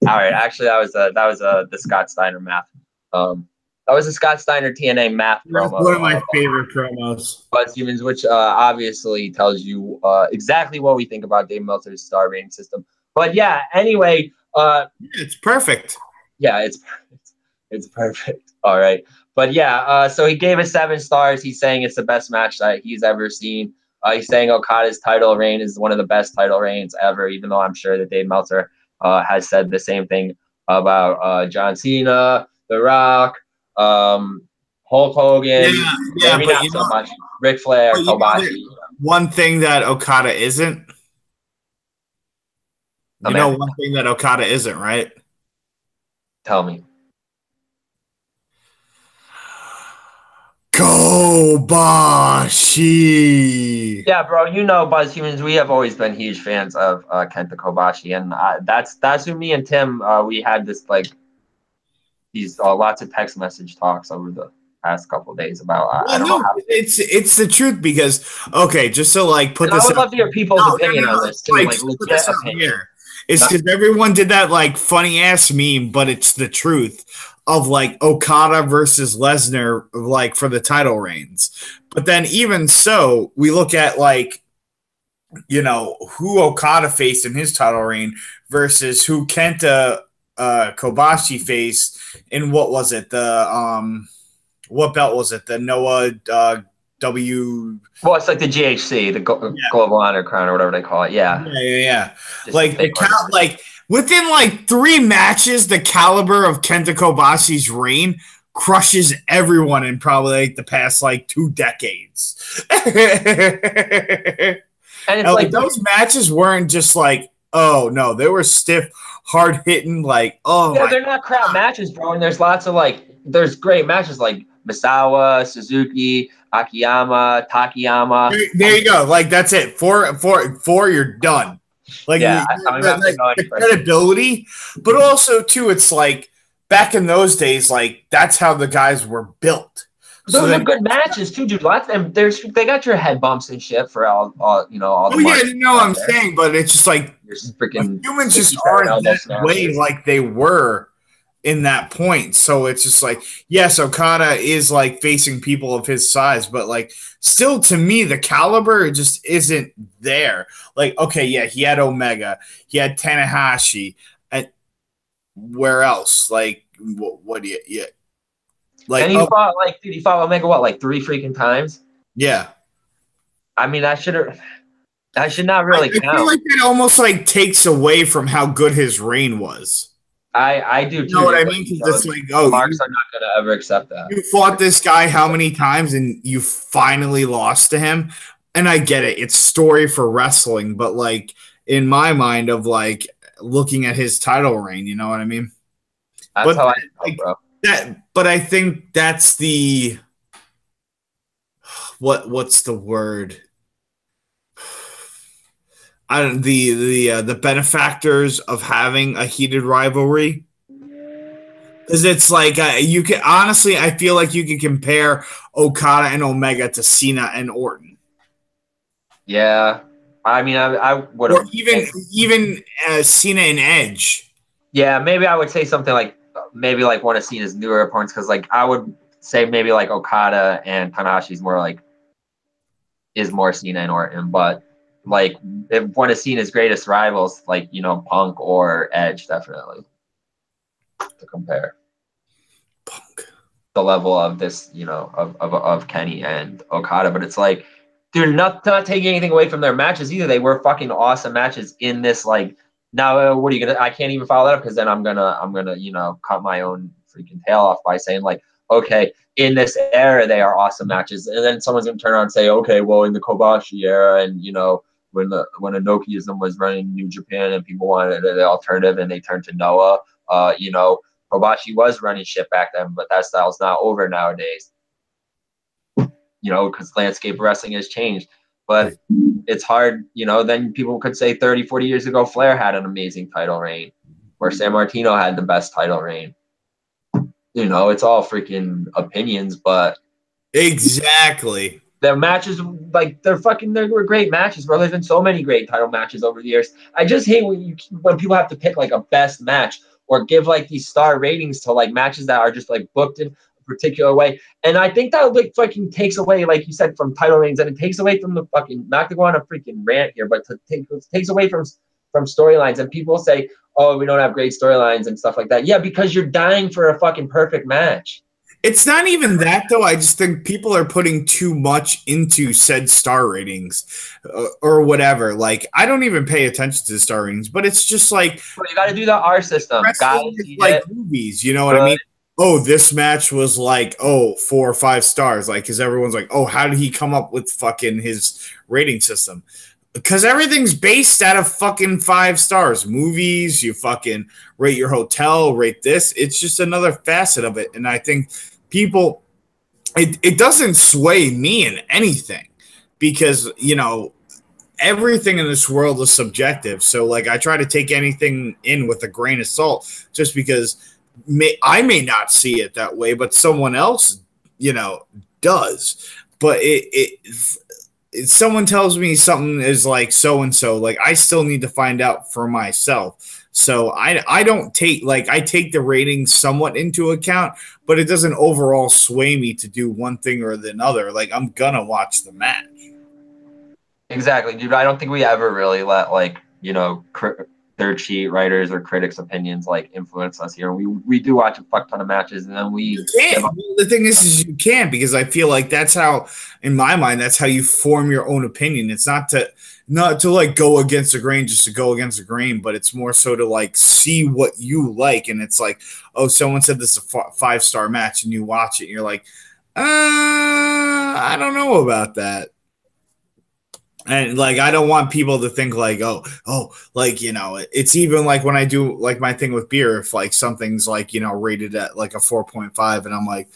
All right, actually, that was the Scott Steiner math. That was the Scott Steiner TNA math promo. One of my favorite promos. Buzz Humans, which obviously tells you exactly what we think about Dave Meltzer's star rating system. But yeah, anyway, it's perfect. Yeah, it's perfect. It's perfect. All right. But yeah, so he gave it 7 stars. He's saying it's the best match that he's ever seen. He's saying Okada's title reign is one of the best title reigns ever, even though I'm sure that Dave Meltzer has said the same thing about John Cena, The Rock, Hulk Hogan, yeah, maybe not so much. Ric Flair, Kobashi. One thing that Okada isn't. You know one thing that Okada isn't, right? Tell me. Kobashi. Yeah, bro. You know, Buzz Humans, we have always been huge fans of Kenta Kobashi, and that's who me and Tim we had this these lots of text message talks over the past couple of days about. I don't know how it's the truth because just to put and this. I would love to hear people's opinion on this too, legit opinion. It's because everyone did that funny ass meme, but it's the truth of Okada versus Lesnar for the title reigns. But then even so, we look at who Okada faced in his title reign versus who Kenta Kobashi faced in what was it? The what belt was it? The Noah W. Well, it's the GHC, the Global Honor Crown or whatever they call it. Yeah. Within 3 matches, the caliber of Kenta Kobashi's reign crushes everyone in probably the past 2 decades. And it's those matches weren't just oh no, they were stiff, hard hitting, they're not crap matches, bro. And there's lots of there's great matches like Misawa, Suzuki, Akiyama, Takayama. There you go. That's it. Four, you're done. The credibility, but also too, it's back in those days, that's how the guys were built. Those are good matches too, dude. Lots of them. They got your head bumps and shit for all the. You know what I'm saying, but it's just freaking humans just aren't that way like they were in that point. So it's just like, yes, Okada is like facing people of his size, but like still to me, the caliber just isn't there. Like, okay, yeah, he had Omega, he had Tanahashi, and where else? Like, what do you, yeah. Like, and he fought like, dude, he fought Omega what, like 3 freaking times? Yeah. I mean, that should not really count. I feel like it almost like takes away from how good his reign was. I do too. You know what I mean? Because it's like, oh, Marks are not going to ever accept that. You fought this guy how many times and you finally lost to him? And I get it. It's story for wrestling, but like in my mind of like looking at his title reign, you know what I mean? That's how I feel, bro. But I think that's the what's the word? The benefactors of having a heated rivalry. Because it's like you can honestly, I feel like you can compare Okada and Omega to Cena and Orton. Yeah, I mean, I would, or even Cena and Edge. Yeah, maybe I would say something like maybe like one of Cena's newer opponents, because like I would say maybe like Okada and Tanahashi's is more Cena and Orton, but like if one of Cena's greatest rivals, like Punk or Edge, definitely. To compare Punk, the level of this, of Kenny and Okada, but it's like, dude, not taking anything away from their matches either. They were fucking awesome matches in this. Like, now, what are you gonna? I can't even follow that up because then I'm gonna cut my own freaking tail off by saying like, okay, in this era they are awesome matches, and then someone's gonna turn around and say, okay, well, in the Kobashi era, and when Inokiism was running New Japan and people wanted the alternative and they turned to Noah. Kobashi was running shit back then, but that style's not over nowadays. Because landscape wrestling has changed. But it's hard, then people could say 30, 40 years ago, Flair had an amazing title reign, or San Martino had the best title reign. It's all freaking opinions, but exactly. Their matches, like they were great matches, bro. There's been so many great title matches over the years. I just hate when people have to pick like a best match or give like these star ratings to like matches that are just like booked in a particular way. And I think that like fucking takes away, like you said, from title reigns, and it takes away from the fucking, not to go on a freaking rant here, but it takes away from storylines. And people say, oh, we don't have great storylines and stuff like that. Yeah, because you're dying for a fucking perfect match. It's not even that, though. I just think people are putting too much into said star ratings or whatever. Like, I don't even pay attention to the star ratings, but it's just like... Well, you got to do the R system. Guys, like movies, you know what I mean? Oh, this match was like, 4 or 5 stars. Like, because everyone's like, oh, how did he come up with fucking his rating system? Because everything's based out of fucking 5 stars. Movies, you fucking rate your hotel, rate this. It's just another facet of it. And I think... people, it doesn't sway me in anything because, everything in this world is subjective. So, like, I try to take anything in with a grain of salt just because I may not see it that way, but someone else, does. But if someone tells me something is like so-and-so, like, I still need to find out for myself. So I don't take, like, I take the ratings somewhat into account, but it doesn't overall sway me to do one thing or the other. Like, I'm gonna watch the match. Exactly, dude. I don't think we ever really let, like, third sheet writers or critics' opinions like influence us here. We do watch a fuck ton of matches, and then you can't. The thing is you can't, because I feel like that's how, in my mind, that's how you form your own opinion. It's not to like go against the grain just to go against the grain, but it's more so to like see what you like. And it's like, oh, someone said this is a 5-star match, and you watch it and you're like, I don't know about that. And like, I don't want people to think like, oh, like, it's even like when I do like my thing with beer, if like something's like, rated at like a 4.5 and I'm like,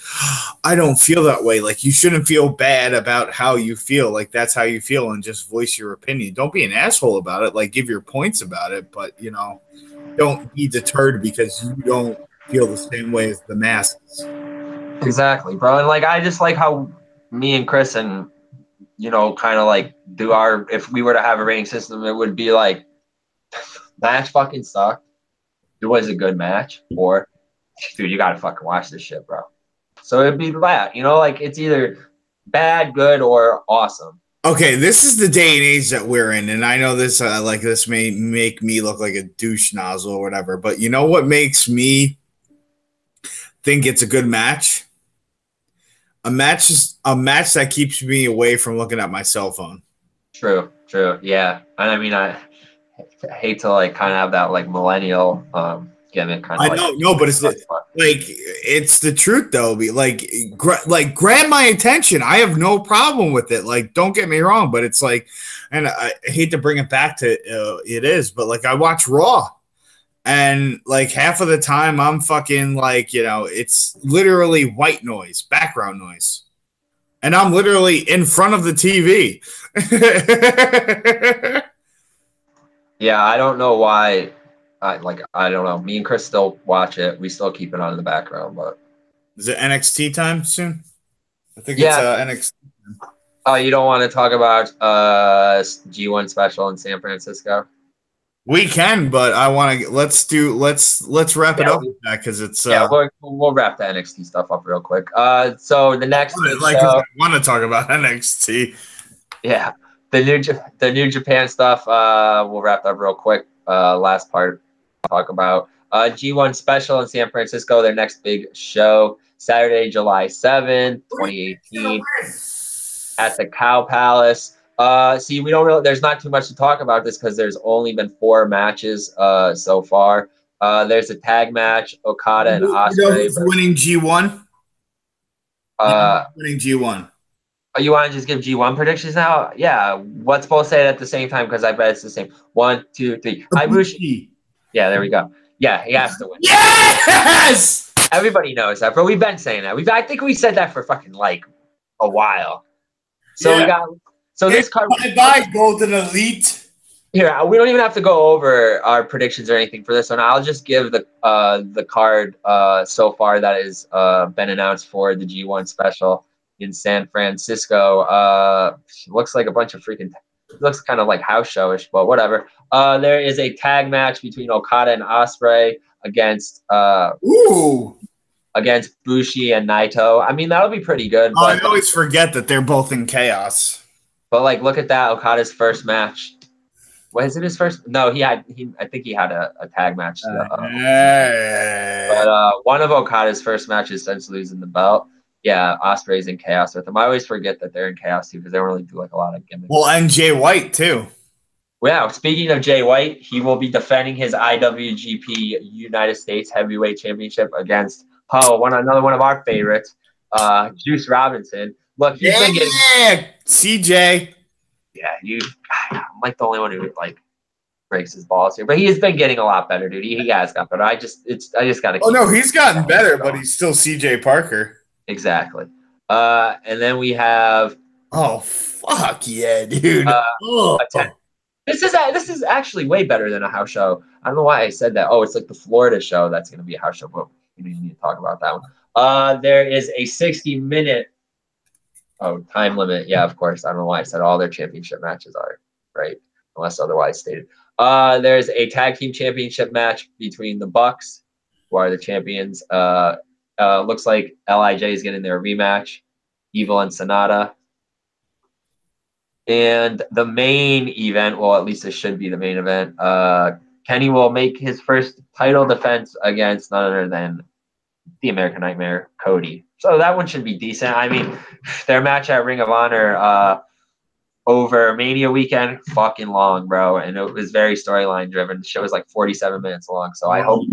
I don't feel that way. Like, you shouldn't feel bad about how you feel. Like, that's how you feel, and just voice your opinion. Don't be an asshole about it. Like, give your points about it, but don't be deterred because you don't feel the same way as the masses. Exactly, bro. And like, I just like how me and Chris and kind of like do if we were to have a rating system, it would be like, match fucking sucked. It was a good match, or dude, you gotta fucking watch this shit, bro. So it'd be that, you know, like it's either bad, good, or awesome. Okay, this is the day and age that we're in, and I know this this may make me look like a douche nozzle or whatever, but you know what makes me think it's a good match? A match that keeps me away from looking at my cell phone. True, yeah. And I mean, I hate to like kind of have that like millennial gimmick kind of. I know, no, but it's it's the truth though. Like grab my attention. I have no problem with it. Like, don't get me wrong, but it's like, and I hate to bring it back to it is, but like I watch Raw, and like half of the time I'm fucking like, you know, it's literally white noise, background noise, and I'm literally in front of the TV. Yeah, I don't know why. I don't know. Me and Chris still watch it. We still keep it on in the background, but is it NXT time soon? I think it's NXT. Oh, you don't want to talk about G1 special in San Francisco? We can, but I want to let's wrap it up with that because it's we'll wrap the NXT stuff up real quick. So the next I want to talk about NXT. Yeah, the New Japan stuff. We'll wrap up real quick. Last part. Talk about G1 special in San Francisco, their next big show, Saturday, July 7th, 2018, at the Cow Palace. See, we don't really, there's not too much to talk about this because there's only been 4 matches so far. There's a tag match, Okada and Ospreay. You know who's winning G1? Winning G1. Oh, you want to just give G1 predictions now? Yeah. Let's both say it at the same time because I bet it's the same. 1, 2, 3. Ibushi. Yeah, there we go. Yeah, he has to win. Yes! Everybody knows that, bro. We've been saying that. I think we said that for fucking like a while. So we got this card. Bye, Golden Elite. Here, we don't even have to go over our predictions or anything for this one. I'll just give the card so far that has been announced for the G1 special in San Francisco. Looks like a bunch of freaking. Looks kind of like house showish, but whatever. There is a tag match between Okada and Ospreay against Bushi and Naito. I mean, that'll be pretty good. I always forget that they're both in chaos. But like, look at that, Okada's first match. What is it? His first? No, I think he had a tag match. But one of Okada's first matches since losing the belt. Yeah, Ospreay's in chaos with him. I always forget that they're in chaos too because they don't really do like a lot of gimmicks. Well, and Jay White too. Wow, speaking of Jay White, he will be defending his IWGP United States Heavyweight Championship against another one of our favorites, Juice Robinson. Look, he's been getting CJ. Yeah, I'm like the only one who like breaks his balls here, but he has been getting a lot better, dude. He has got better. I just got to. Oh no, he's gotten better, but he's still CJ Parker. Exactly. And then we have. Oh fuck yeah, dude! This is actually way better than a house show. I don't know why I said that. Oh, it's like the Florida show that's going to be a house show, but we don't need to talk about that one. There is a 60-minute time limit. Yeah, of course. I don't know why I said all their championship matches are, right? Unless otherwise stated. There's a tag team championship match between the Bucks, who are the champions. Looks like LIJ is getting their rematch. Evil and Sonata. And the main event, well, at least it should be the main event. Kenny will make his first title defense against none other than the American Nightmare, Cody. So that one should be decent. I mean, their match at Ring of Honor over Mania weekend, fucking long, bro. And it was very storyline driven. The show was like 47 minutes long. So I hope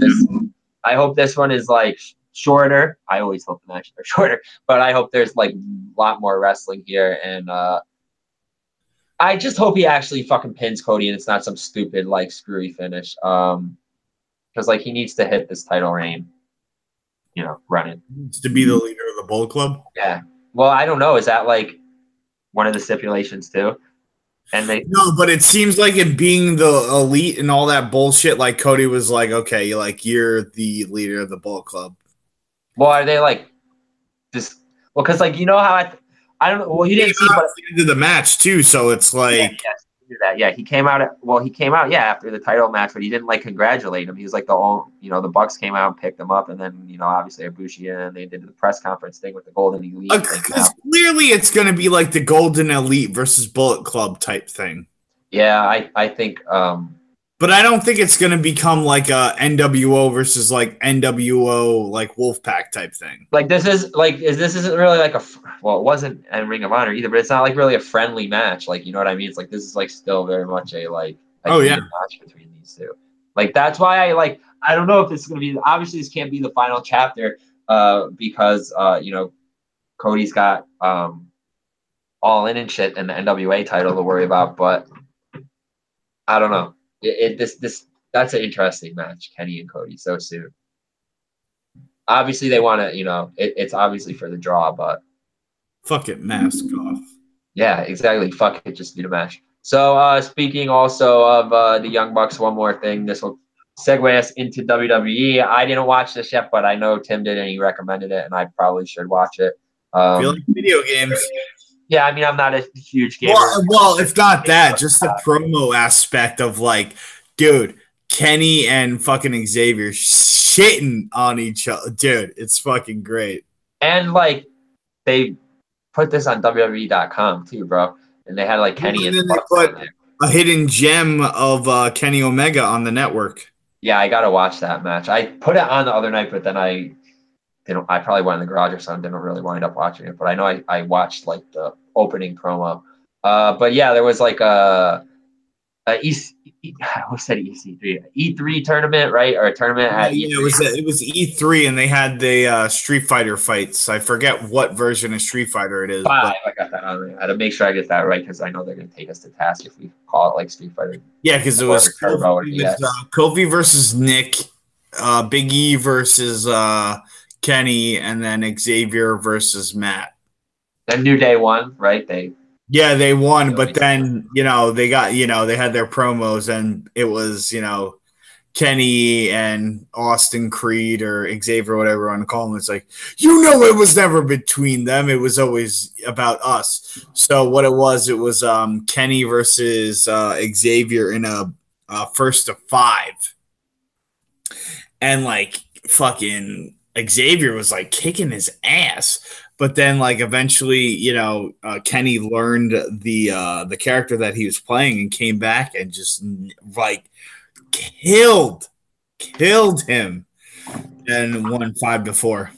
this one is like shorter. I always hope the matches are shorter, but I hope there's like a lot more wrestling here. And I just hope he actually fucking pins Cody and it's not some stupid like screwy finish. Because like he needs to hit this title reign, running. To be the leader of the Bull Club? Yeah. Well, I don't know. Is that like one of the stipulations too? No, but it seems like it being the elite and all that bullshit, like Cody was like, okay, you're the leader of the Bull Club. Well, are they like this? Well, because like how I don't know. Well, you didn't see into the match too, so it's like that. Yeah, he came out. Yeah, after the title match, but he didn't like congratulate him. He was like the Bucks came out and picked him up, and then obviously Ibushi and they did the press conference thing with the Golden Elite. Because clearly it's going to be like the Golden Elite versus Bullet Club type thing. Yeah, I think. But I don't think it's going to become like a NWO versus like NWO like Wolfpack type thing. Like this isn't really like it wasn't in Ring of Honor either, but it's not like really a friendly match. Like, you know what I mean? It's like this is like still very much a match between these two. Like that's why I don't know if this is going to be, obviously this can't be the final chapter because Cody's got All In and shit and the NWA title to worry about, but I don't know. That's an interesting match, Kenny and Cody, so soon. Obviously, they want to, it's obviously for the draw, but fuck it, mask off. Yeah, exactly. Fuck it, just do the match. So, speaking also of the Young Bucks, one more thing. This will segue us into WWE. I didn't watch this yet, but I know Tim did, and he recommended it, and I probably should watch it. Feel like video games. Yeah, I mean, I'm not a huge gamer. Well, if not that, just the promo aspect of like, dude, Kenny and fucking Xavier shitting on each other. Dude, it's fucking great. And like, they put this on WWE.com too, bro. And they had like Kenny and they put a hidden gem of Kenny Omega on the network. Yeah, I gotta watch that match. I put it on the other night, but then I probably went in the garage or something. Didn't really wind up watching it, but I know I watched like the opening promo. But yeah, there was like a E3 tournament, right? Or a tournament at E3. It was E3, and they had the Street Fighter fights. I forget what version of Street Fighter it is. 5, I got that on there. I had to make sure I get that right because I know they're going to take us to task if we call it like Street Fighter. Yeah, because it was Kofi versus Nick, Big E versus Kenny, and then Xavier versus Matt. Then New Day won, right? They won, but then, they got, they had their promos, and it was, Kenny and Austin Creed or Xavier, whatever you want to call them. It's like, it was never between them. It was always about us. So what it was Kenny versus Xavier in a first to 5. And like fucking Xavier was like kicking his ass. But then, like, eventually, Kenny learned the character that he was playing and came back and just like killed him and won 5-4.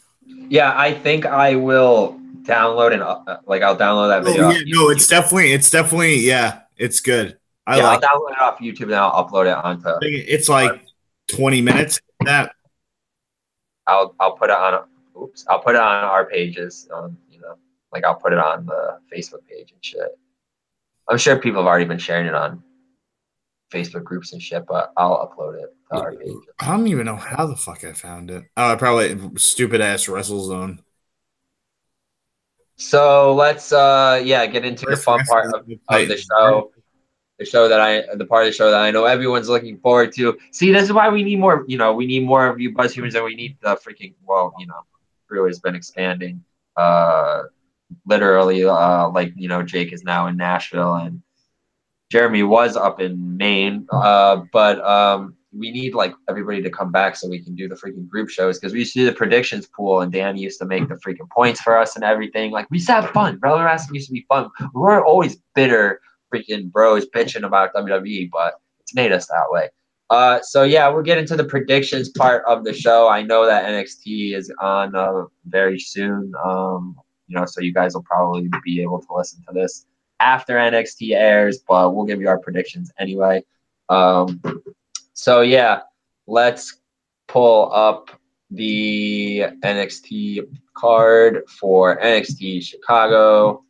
Yeah, I think I will download and I'll download that video. Yeah, no, it's definitely, yeah, it's good. I'll download it off YouTube and I'll upload it onto. It's like 20 minutes. That I'll put it on. I'll put it on our pages. I'll put it on the Facebook page and shit. I'm sure people have already been sharing it on Facebook groups and shit, but I'll upload it to our page. I don't even know how the fuck I found it. Probably stupid ass WrestleZone. So let's get into the fun part of the show. The part of the show that I know everyone's looking forward to. See, this is why we need more. We need more of you buzz humans, and we need the freaking. Crew has been expanding. Literally, Jake is now in Nashville and Jeremy was up in Maine. But we need like everybody to come back so we can do the freaking group shows because we used to do the predictions pool and Dan used to make the freaking points for us and everything. Like we used to have fun. Brother wrestling used to be fun. We weren't always bitter freaking bros bitching about WWE, but it's made us that way. We'll get into the predictions part of the show. I know that NXT is on very soon. So you guys will probably be able to listen to this after NXT airs, but we'll give you our predictions anyway. Let's pull up the NXT card for NXT Chicago.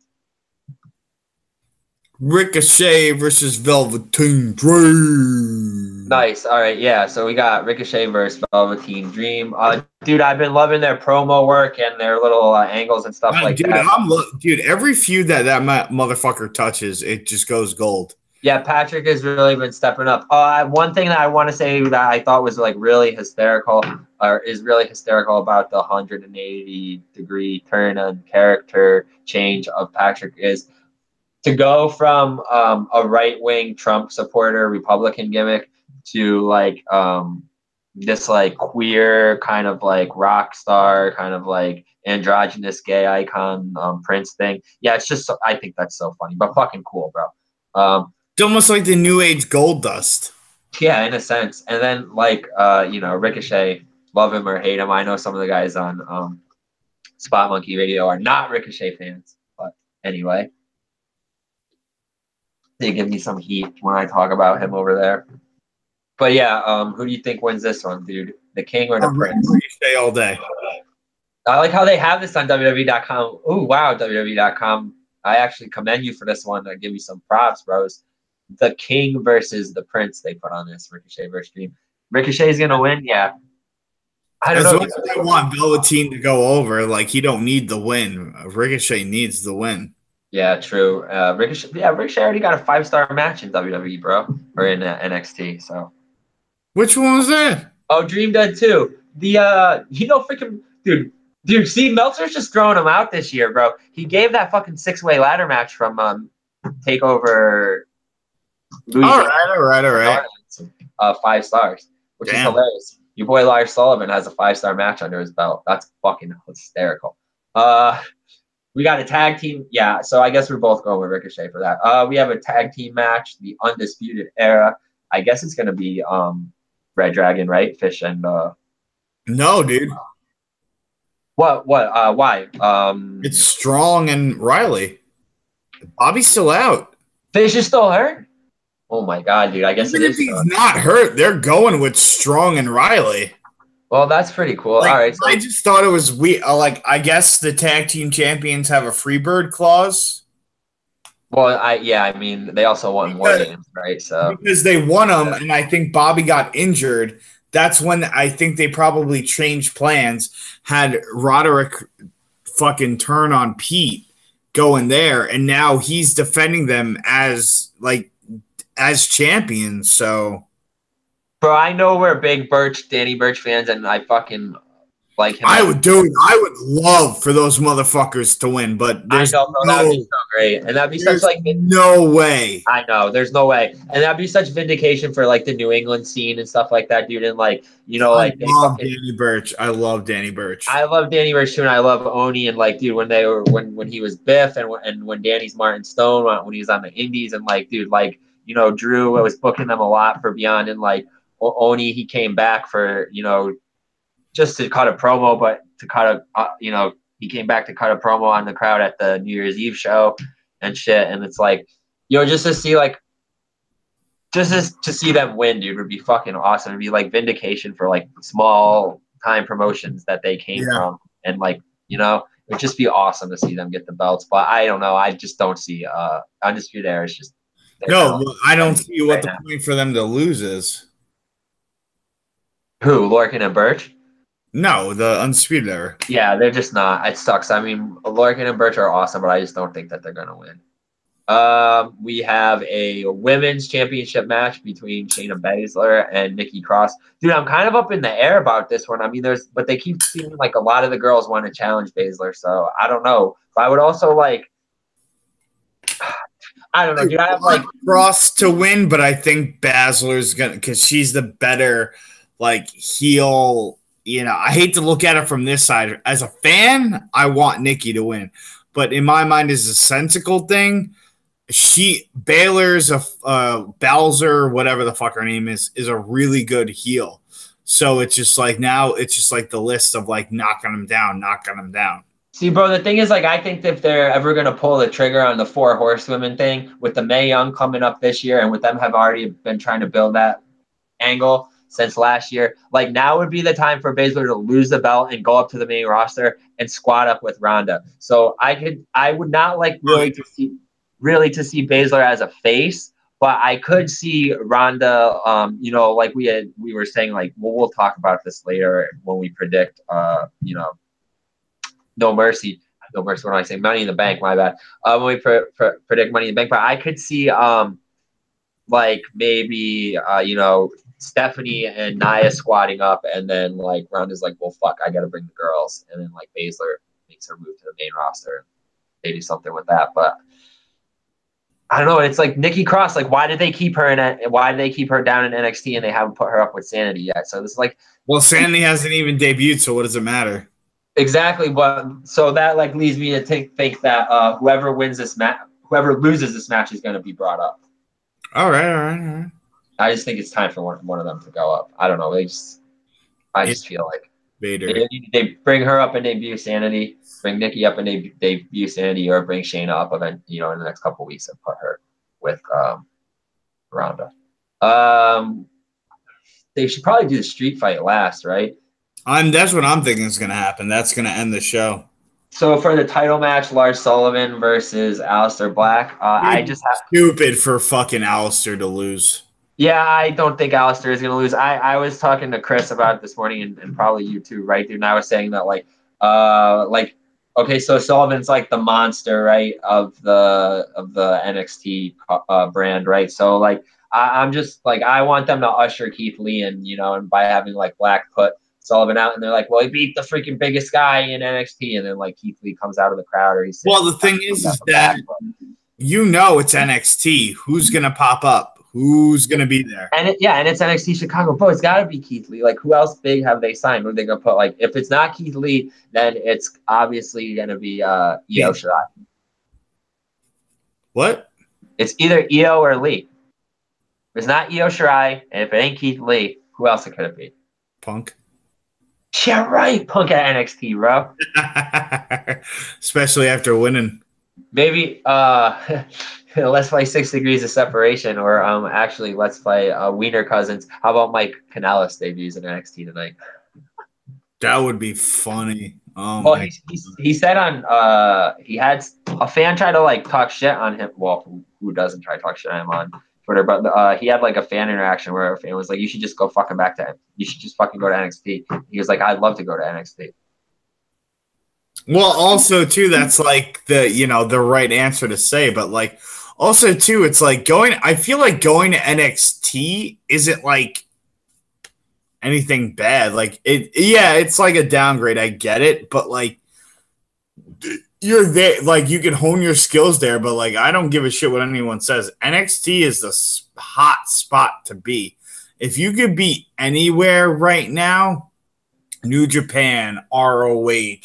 Ricochet versus Velveteen Dream. Nice. All right. Yeah. So we got Ricochet versus Velveteen Dream. Dude, I've been loving their promo work and their little angles and stuff like that. Dude, every feud that motherfucker touches, it just goes gold. Yeah, Patrick has really been stepping up. One thing that I want to say that I thought was like really hysterical, or is really hysterical about the 180-degree turn and character change of Patrick is to go from a right-wing Trump supporter Republican gimmick to like this like queer kind of like rock star kind of like androgynous gay icon Prince thing. Yeah, it's just I think that's so funny, but fucking cool, bro. It's almost like the new age Gold Dust. Yeah, in a sense. And then like you know, Ricochet, love him or hate him. I know some of the guys on Spot Monkey Radio are not Ricochet fans, but anyway, they give me some heat when I talk about him over there. But yeah, who do you think wins this one, dude? The King or the Prince? Ricochet all day. I like how they have this on WWE.com. Ooh, wow, WWE.com. I actually commend you for this one. I give you some props, bros. The King versus the Prince they put on this Ricochet versus Dream. Ricochet's gonna win, yeah. I don't know. As much as I want Velveteen to go over, like he don't need the win. Ricochet needs the win. Yeah, true. Ricochet already got a 5-star match in WWE, bro, or in NXT. So, which one was that? Oh, Dream did too. The you know, freaking dude. See, Meltzer's just throwing him out this year, bro. He gave that fucking 6-way ladder match from Takeover. All right. 5 stars, which is hilarious. Your boy Lars Sullivan has a 5-star match under his belt. That's fucking hysterical. We got a tag team. Yeah, so I guess we're both going with Ricochet for that. We have a tag team match, the Undisputed Era. I guess it's gonna be Red Dragon, right? Fish and no, dude. What? Why? It's Strong and Riley. Bobby's still out. Fish is still hurt? Oh my god, dude. I guess even if he's not hurt, they're going with Strong and Riley. Well, that's pretty cool. Like, all right. So I just thought it was like I guess the tag team champions have a freebird clause. Well, I mean, they also won more games, right? So because they won them, and I think Bobby got injured. That's when I think they probably changed plans. Had Roderick fucking turn on Pete going there, and now he's defending them as champions. So, bro, I know we're big Danny Burch fans, and I fucking like him. I would love for those motherfuckers to win, but there's that'd be so great, and that'd be such like no way. I know there's no way, and that'd be such vindication for like the New England scene and stuff like that, dude. And like I love Danny Burch. I love Danny Burch. I love Danny Burch too, and I love Oni. And like, dude, when he was Biff, and when Danny's Martin Stone, when he was on the Indies, and like, dude, like Drew, I was booking them a lot for Beyond, and like Oni, he came back for just to cut a promo, but to cut he came back to cut a promo on the crowd at the New Year's Eve show and shit. And it's like, just to see to see them win, dude, would be fucking awesome. It'd be like vindication for like small time promotions that they came from. And like, it would just be awesome to see them get the belts. But I don't know. I just don't see Undisputed Era is just. No, I don't see what the point for them to lose is. Who, Lorcan and Burch? No, the Undisputed Era. Yeah, they're just not. It sucks. I mean, Lorcan and Burch are awesome, but I just don't think that they're going to win. We have a women's championship match between Shayna Baszler and Nikki Cross. Dude, I'm kind of up in the air about this one. I mean, but they keep seeming like a lot of the girls want to challenge Baszler, so I don't know. But I would also like. I don't know, dude. I have like Cross to win, but I think Baszler's gonna because she's the better heel. I hate to look at it from this side. As a fan, I want Nikki to win. But in my mind, as a sensical thing, Baylor's Bowser, whatever the fuck her name is a really good heel. So it's just like now it's just like the list of like knocking them down. See, bro, the thing is, like, I think if they're ever going to pull the trigger on the 4 horsewomen thing with the Mae Young coming up this year and with them have already been trying to build that angle since last year, like now would be the time for Baszler to lose the belt and go up to the main roster and squat up with Ronda. So I would not like really to see Baszler as a face, but I could see Ronda, like we were saying, like, we'll talk about this later when we predict, No Mercy. What am I saying? Money in the Bank, my bad. When we predict Money in the Bank, but I could see, maybe, Stephanie and Nia squatting up, and then like Ronda's like, well, fuck, I got to bring the girls, and then like Baszler makes her move to the main roster. They do something with that, but I don't know. It's like Nikki Cross. Like, why did they keep her why did they keep her down in NXT and they haven't put her up with Sanity yet? So this is like, well, Sanity hasn't even debuted, so what does it matter? Exactly. But so that like leads me to think that whoever loses this match is going to be brought up. All right. I just think it's time for one of them to go up. I don't know. I just feel like Vader. they bring her up and debut Sanity, bring Nikki up and they debut Sanity, or bring Shayna up in the next couple of weeks and put her with Ronda. They should probably do the street fight last, right? That's what I'm thinking is going to happen. That's going to end the show. So for the title match, Lars Sullivan versus Aleister Black, I just have stupid for fucking Aleister to lose. Yeah, I don't think Aleister is going to lose. I was talking to Chris about it this morning, and probably you too, right, dude? And I was saying that okay, so Sullivan's like the monster, right, of the NXT brand, right? So like I'm just like I want them to usher Keith Lee in, and by having like Black put Sullivan out, and they're like, well, he beat the freaking biggest guy in NXT, and then like Keith Lee comes out of the crowd, or he's well, the thing is that it's NXT. Who's gonna pop up? Who's gonna be there? And it's NXT Chicago, bro. It's got to be Keith Lee. Like, who else big have they signed? Who are they gonna put? Like, if it's not Keith Lee, then it's obviously gonna be Io Shirai. What? It's either Io or Lee. If it's not Io Shirai, and if it ain't Keith Lee, who else could it be? Punk. Yeah, right. Punk at NXT, bro. Especially after winning. Maybe let's play 6 Degrees of Separation, or actually let's play Wiener Cousins. How about Mike Kanellis debuts in NXT tonight? That would be funny. Well, he said on he had a fan try to like talk shit on him. Well, who doesn't try to talk shit on him on Twitter? But he had like a fan interaction where a fan was like, "You should just go fucking back to him. You should just fucking go to NXT." He was like, "I'd love to go to NXT." Well, also too, that's like the right answer to say, but like also too, it's like I feel like going to NXT isn't like anything bad. Like it's like a downgrade. I get it, but like you're there, like you can hone your skills there, but like I don't give a shit what anyone says. NXT is the hot spot to be. If you could be anywhere right now, New Japan, ROH,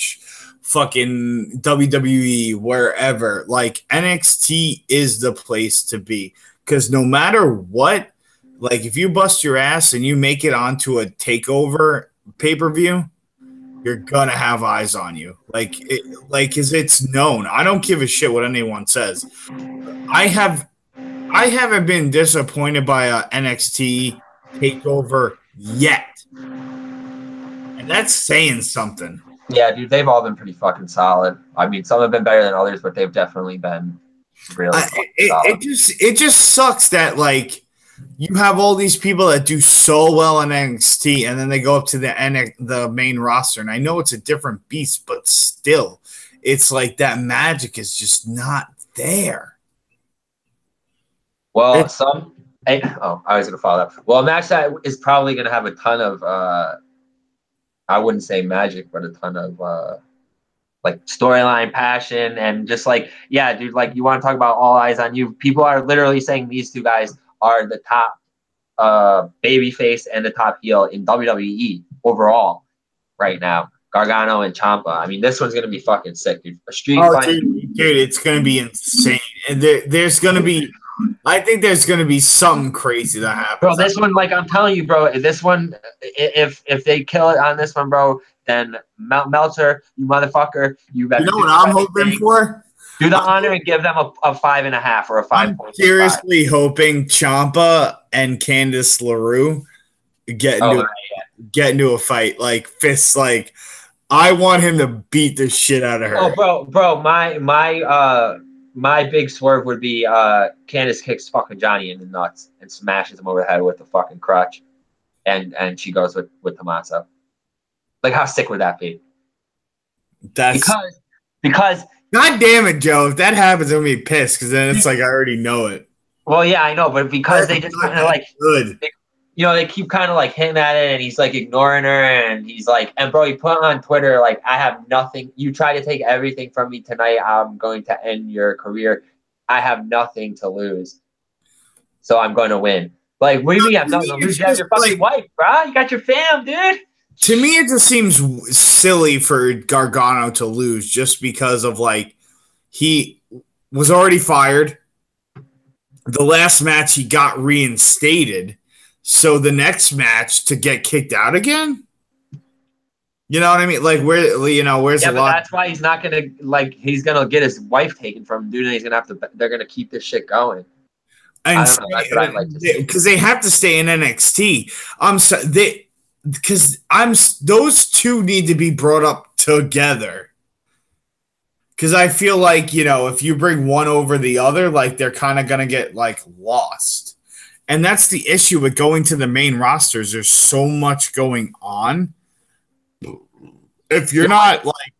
fucking WWE, wherever, like NXT is the place to be. Because no matter what, like if you bust your ass and you make it onto a takeover pay-per-view, you're gonna have eyes on you. Cause it's known. I don't give a shit what anyone says. I haven't been disappointed by a NXT takeover yet. And that's saying something. Yeah, dude, they've all been pretty fucking solid. I mean, some have been better than others, but they've definitely been really solid. It just sucks that like you have all these people that do so well in NXT, and then they go up to the main roster. And I know it's a different beast, but still, it's like that magic is just not there. Well, I was going to follow that. Well, a match that is probably going to have a ton of, I wouldn't say magic, but a ton of like storyline passion and just like, yeah, dude, like you want to talk about all eyes on you. People are literally saying these two guys are the top babyface and the top heel in WWE overall right now. Gargano and Ciampa. I mean, this one's going to be fucking sick, dude. A street fight. Dude, it's going to be insane. And there's going to be, I think there's going to be something crazy that happens. Bro, this one, like I'm telling you, bro, this one, if they kill it on this one, bro, then Meltzer, you motherfucker, you better. You know what I'm hoping for? Do the honor and give them a 5.5 or a 5.5. I'm seriously hoping Ciampa and Candice LaRue get into a fight. Like, fists, like, I want him to beat the shit out of her. Oh, bro, my big swerve would be Candice kicks fucking Johnny in the nuts and smashes him over the head with the fucking crutch, and she goes with Tommaso. Like, how sick would that be? Because God damn it, Joe! If that happens, I'm gonna be pissed because then it's like I already know it. Well, yeah, I know, but because they just kind of like good. They keep kind of like hinting at it, and he's like ignoring her, and he's like, and bro, he put on Twitter like, I have nothing. You try to take everything from me tonight, I'm going to end your career. I have nothing to lose, so I'm going to win. Like, what do you mean you have nothing to lose? You have your fucking wife, bro. You got your fam, dude. To me, it just seems silly for Gargano to lose just because of, like, he was already fired. The last match, he got reinstated. So the next match to get kicked out again? You know what I mean? Like, where, you know, where's the lot? That's why he's not gonna, like, he's gonna get his wife taken from him, dude, and he's gonna have to. They're gonna keep this shit going. And I don't know. That's what I like to see, because they have to stay in NXT. Those two need to be brought up together. Because I feel like, you know, if you bring one over the other, like, they're kind of gonna get, like, lost. And that's the issue with going to the main rosters. There's so much going on. If you're not, like,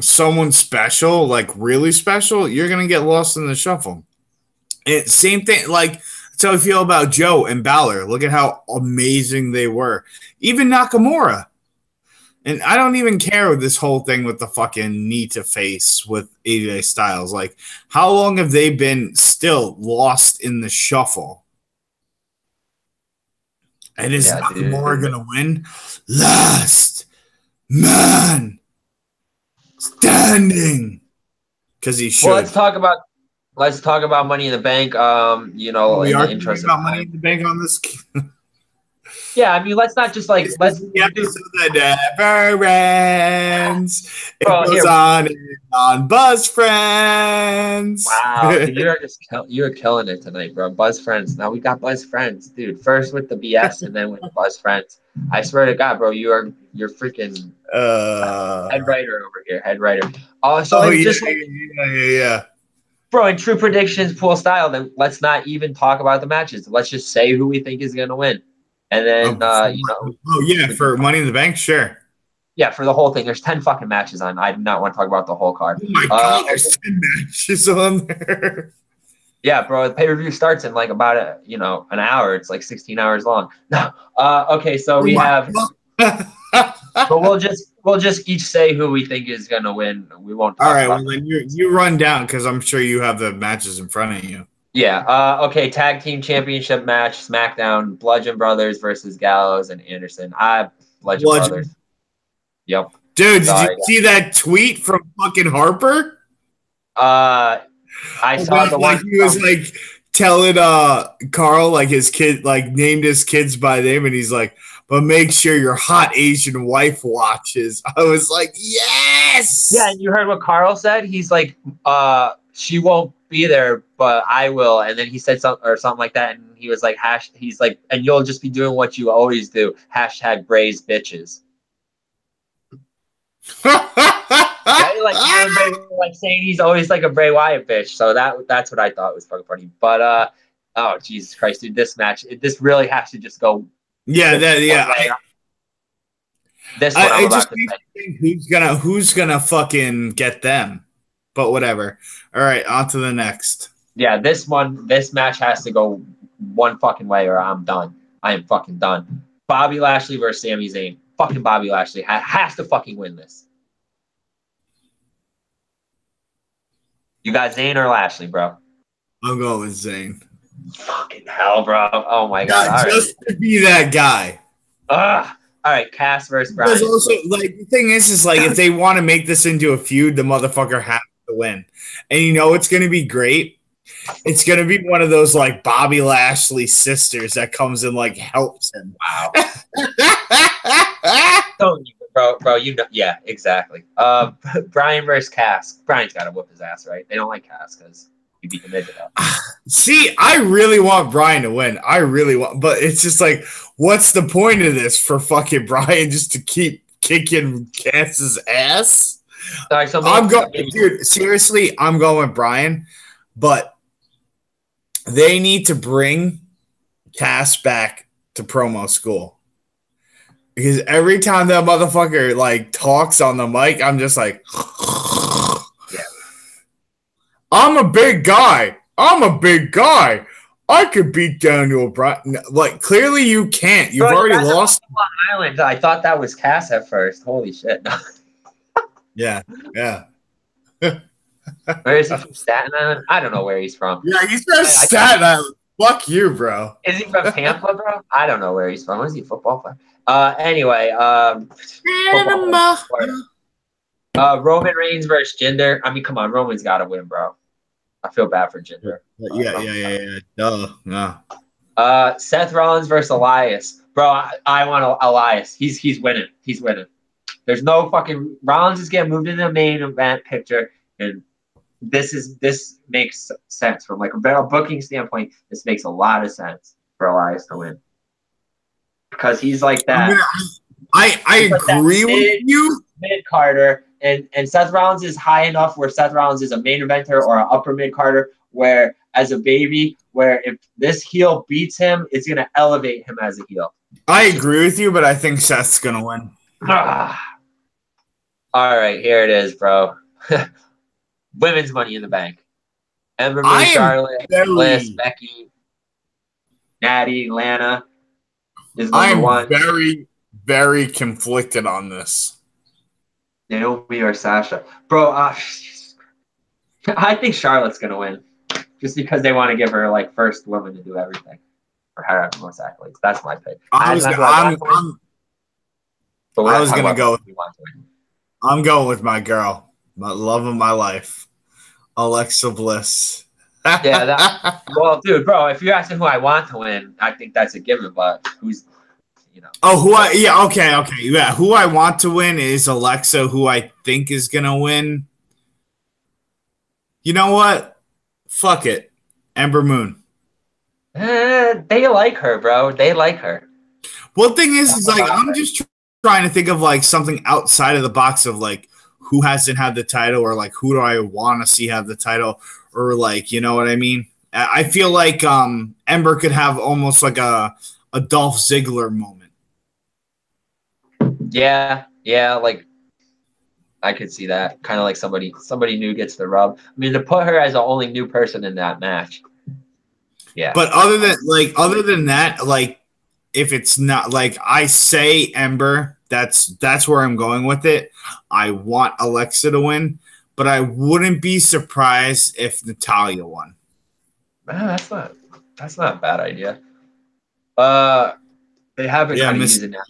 someone special, like, really special, you're going to get lost in the shuffle. Same thing, like, that's how I feel about Joe and Balor. Look at how amazing they were. Even Nakamura. And I don't even care with this whole thing with the fucking knee to face with AJ Styles. Like, how long have they been still lost in the shuffle? And is Nakamura going to win? Last man standing. Because he should. Well, let's talk about Money in the Bank. You know, we are talking about Money in the Bank on this. Yeah, I mean, let's not just like let's. The episode that never ends. It goes on and on. Buzz Friends. Wow, you're killing it tonight, bro. Buzz Friends. Now we got Buzz Friends, dude. First with the BS, and then with Buzz Friends. I swear to God, bro, you're freaking head writer over here, head writer. Yeah. Bro, in true predictions pool style, then let's not even talk about the matches. Let's just say who we think is gonna win. And then, for Money in the Bank, sure. Yeah, for the whole thing. There's 10 fucking matches on. I do not want to talk about the whole card. Oh my God, there's 10 matches on there. Yeah, bro, the pay-per-view starts in like about an hour. It's like 16 hours long. No. Okay, so we have but we'll just each say who we think is gonna win. We won't talk about then you run down because I'm sure you have the matches in front of you. Yeah. Okay. Tag team championship match. SmackDown. Bludgeon Brothers versus Gallows and Anderson. Bludgeon Brothers. Yep. Dude, did you see that tweet from fucking Harper? I saw the one. He was like telling Carl, like, his kid, like, named his kids by name, and he's like, but make sure your hot Asian wife watches. I was like, yes. Yeah, and you heard what Carl said? He's like, she won't be there, but I will. And then he said something like that, and he was like, he's like, and you'll just be doing what you always do. # Bray's bitches. like saying he's always like a Bray Wyatt bitch. So that's what I thought was fucking funny. But oh Jesus Christ, dude, this match, this really has to just go. Yeah, This one I'm about to say. Who's gonna fucking get them? But whatever. All right, on to the next. Yeah, this match has to go one fucking way or I'm done. I am fucking done. Bobby Lashley versus Sami Zayn. Fucking Bobby Lashley has to fucking win this. You got Zayn or Lashley, bro? I'm going with Zayn. Fucking hell, bro. Oh my God. Just to be that guy. Ugh. All right, Cass versus Bryan. Because also, like, the thing is like, if they want to make this into a feud, the motherfucker has to win. And you know it's going to be great? It's going to be one of those, like, Bobby Lashley sisters that comes and, like, helps him. Wow. Bro, you know, yeah, exactly. Bryan versus Cass. Bryan's got to whoop his ass, right? They don't like Cass because he beat the midget up. See, I really want Bryan to win. But it's just like, what's the point of this for fucking Bryan just to keep kicking Cass's ass? All right, so dude, seriously, I'm going with Bryan, but they need to bring Cass back to promo school. Because every time that motherfucker, like, talks on the mic, I'm just like, yeah. I'm a big guy. I could beat Daniel Bryan. Like, clearly you can't. You've already lost. Island. I thought that was Cass at first. Holy shit. Yeah. Where is he from? Staten Island? I don't know where he's from. Yeah, he's from Staten Island. Fuck you, bro. Is he from Tampa, bro? I don't know where he's from. Is he a football player? Anyway, Roman Reigns versus Jinder. I mean, come on, Roman's got to win, bro. I feel bad for Jinder. Yeah. Duh. Yeah. Seth Rollins versus Elias, bro. I want Elias. He's winning. He's winning. There's no fucking Rollins is getting moved into the main event picture, and this makes sense from like a booking standpoint. This makes a lot of sense for Elias to win because he's like that. I agree with you. Mid Carter and Seth Rollins is high enough where Seth Rollins is a main eventer or an upper mid Carter where as a baby where if this heel beats him, it's gonna elevate him as a heel. I agree with you, but I think Seth's gonna win. All right, here it is, bro. Women's Money in the Bank. Ember Moon, Charlotte, Bliss, Becky, Natty, Lana is number one. Very, very conflicted on this. Naomi or Sasha. Bro, I think Charlotte's going to win. Just because they want to give her, like, first woman to do everything. Or however most accolades. That's my pick. I'm going with my girl. My love of my life. Alexa Bliss. Well, dude, bro, if you're asking who I want to win, I think that's a given, but who's, you know. Oh, okay. Yeah, who I want to win is Alexa. Who I think is going to win. You know what? Fuck it. Ember Moon. They like her, bro. They like her. Well, the thing is like, I'm just trying to think of, like, something outside of the box of, like, who hasn't had the title or, like, who do I want to see have the title or, like, you know what I mean? I feel like Ember could have almost like a Dolph Ziggler moment. Yeah, like I could see that. Kind of like somebody new gets the rub. I mean, to put her as the only new person in that match. Yeah. But other than that, like, if it's not like I say Ember, that's where I'm going with it. I want Alexa to win, but I wouldn't be surprised if Natalya won. That's not a bad idea. They haven't used it now.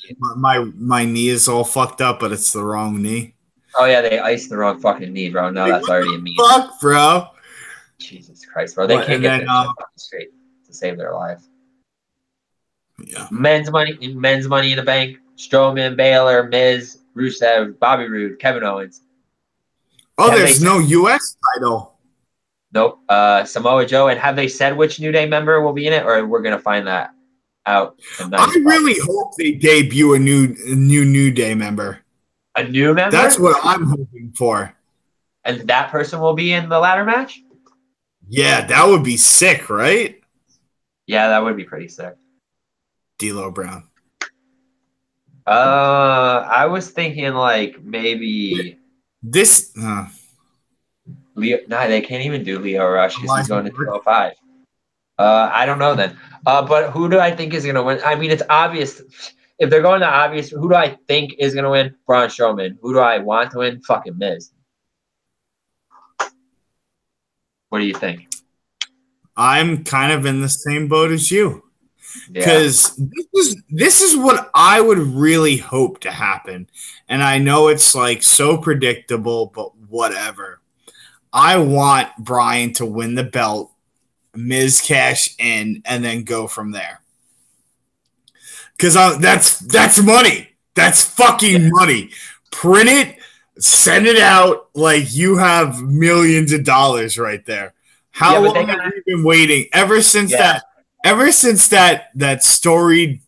My knee is all fucked up, but it's the wrong knee. Oh yeah, they iced the wrong fucking knee, bro. No, that's already a meme. Fuck, bro. Jesus Christ, bro. They can't get that shit straight to save their life. Yeah. Men's money in the bank. Strowman, Baylor, Miz, Rusev, Bobby Roode, Kevin Owens. Oh, there's no U.S. title. Nope. Samoa Joe. And have they said which New Day member will be in it, or we're gonna find that out tonight? I really hope they debut a new Day member. A new member? That's what I'm hoping for. And that person will be in the ladder match? Yeah, that would be sick, right? Yeah, that would be pretty sick. D'Lo Brown. I was thinking like maybe this. Leo. No, they can't even do Leo Rush because he's going to 205. I don't know then. But who do I think is going to win? I mean, it's obvious. If they're going to obvious, who do I think is going to win? Braun Strowman. Who do I want to win? Fucking Miz. What do you think? I'm kind of in the same boat as you. Because this is what I would really hope to happen. And I know it's like so predictable, but whatever. I want Bryan to win the belt, Miz cash in, and then go from there. Because that's money. That's fucking money. Print it, send it out like you have millions of dollars right there. How long have we been waiting? Ever since that storied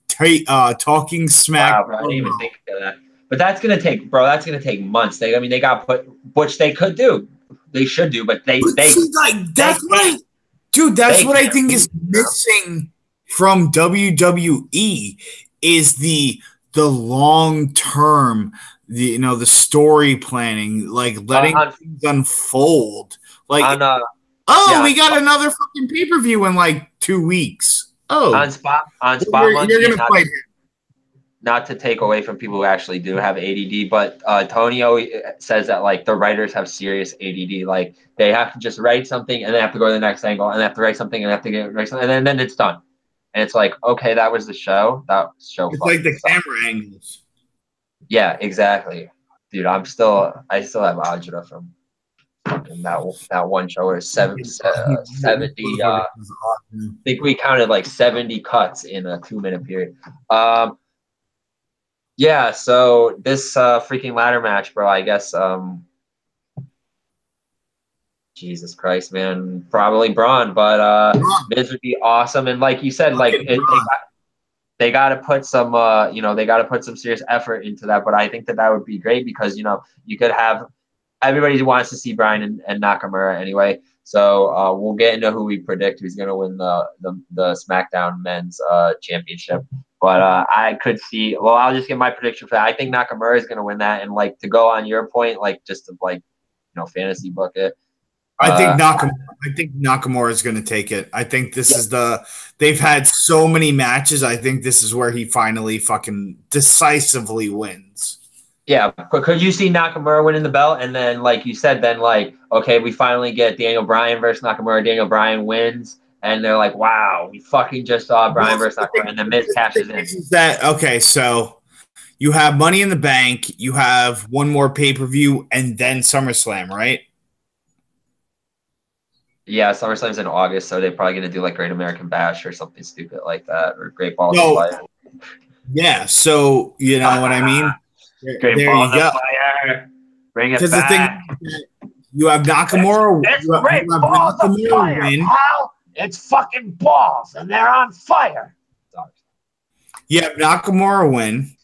talking smack. Wow, bro, I didn't even think of that. But that's gonna take months. They got put, which they could do. They should do, but that's what I think is missing from WWE is the long term, the story planning, like letting things unfold. Like we got another fucking pay-per-view in like 2 weeks. Oh, on spot you're gonna fight him. not to take away from people who actually do have ADD, but Tony always says that like the writers have serious ADD. Like they have to just write something and they have to go to the next angle and they have to write something and they have to write something and then it's done. And it's like, okay, that was the show. That show. It's like the camera angles. Yeah, exactly, dude. I still have algebra from fucking that one show where 70. I think we counted like 70 cuts in a 2-minute period. Yeah. So this freaking ladder match, bro. I guess. Jesus Christ, man. Probably Braun, but Miz would be awesome. And like you said, like they got to put some, they got to put some serious effort into that. But I think that would be great because, you could have everybody wants to see Bryan and Nakamura anyway. So we'll get into who we predict who's going to win the Smackdown Men's Championship. But I could see. Well, I'll just get my prediction for that. I think Nakamura is going to win that. And like to go on your point, like just to like fantasy book it. I think Nakamura is going to take it. I think this is they've had so many matches. I think this is where he finally fucking decisively wins. Yeah, but could you see Nakamura winning the belt? And then, like you said, then like, okay, we finally get Daniel Bryan versus Nakamura. Daniel Bryan wins. And they're like, wow, we fucking just saw Bryan versus Nakamura. And then Miz cashes in. Is that, okay, so you have Money in the Bank. You have one more pay-per-view and then SummerSlam, right? Yeah, SummerSlam's in August, so they're probably going to do like Great American Bash or something stupid like that, or Great Balls of Fire. Yeah, so you know what I mean? Great Balls of Fire. Bring it back. The thing, you have Nakamura. It's Great Balls of Fire, pal. It's fucking balls, and they're on fire. You have Nakamura win,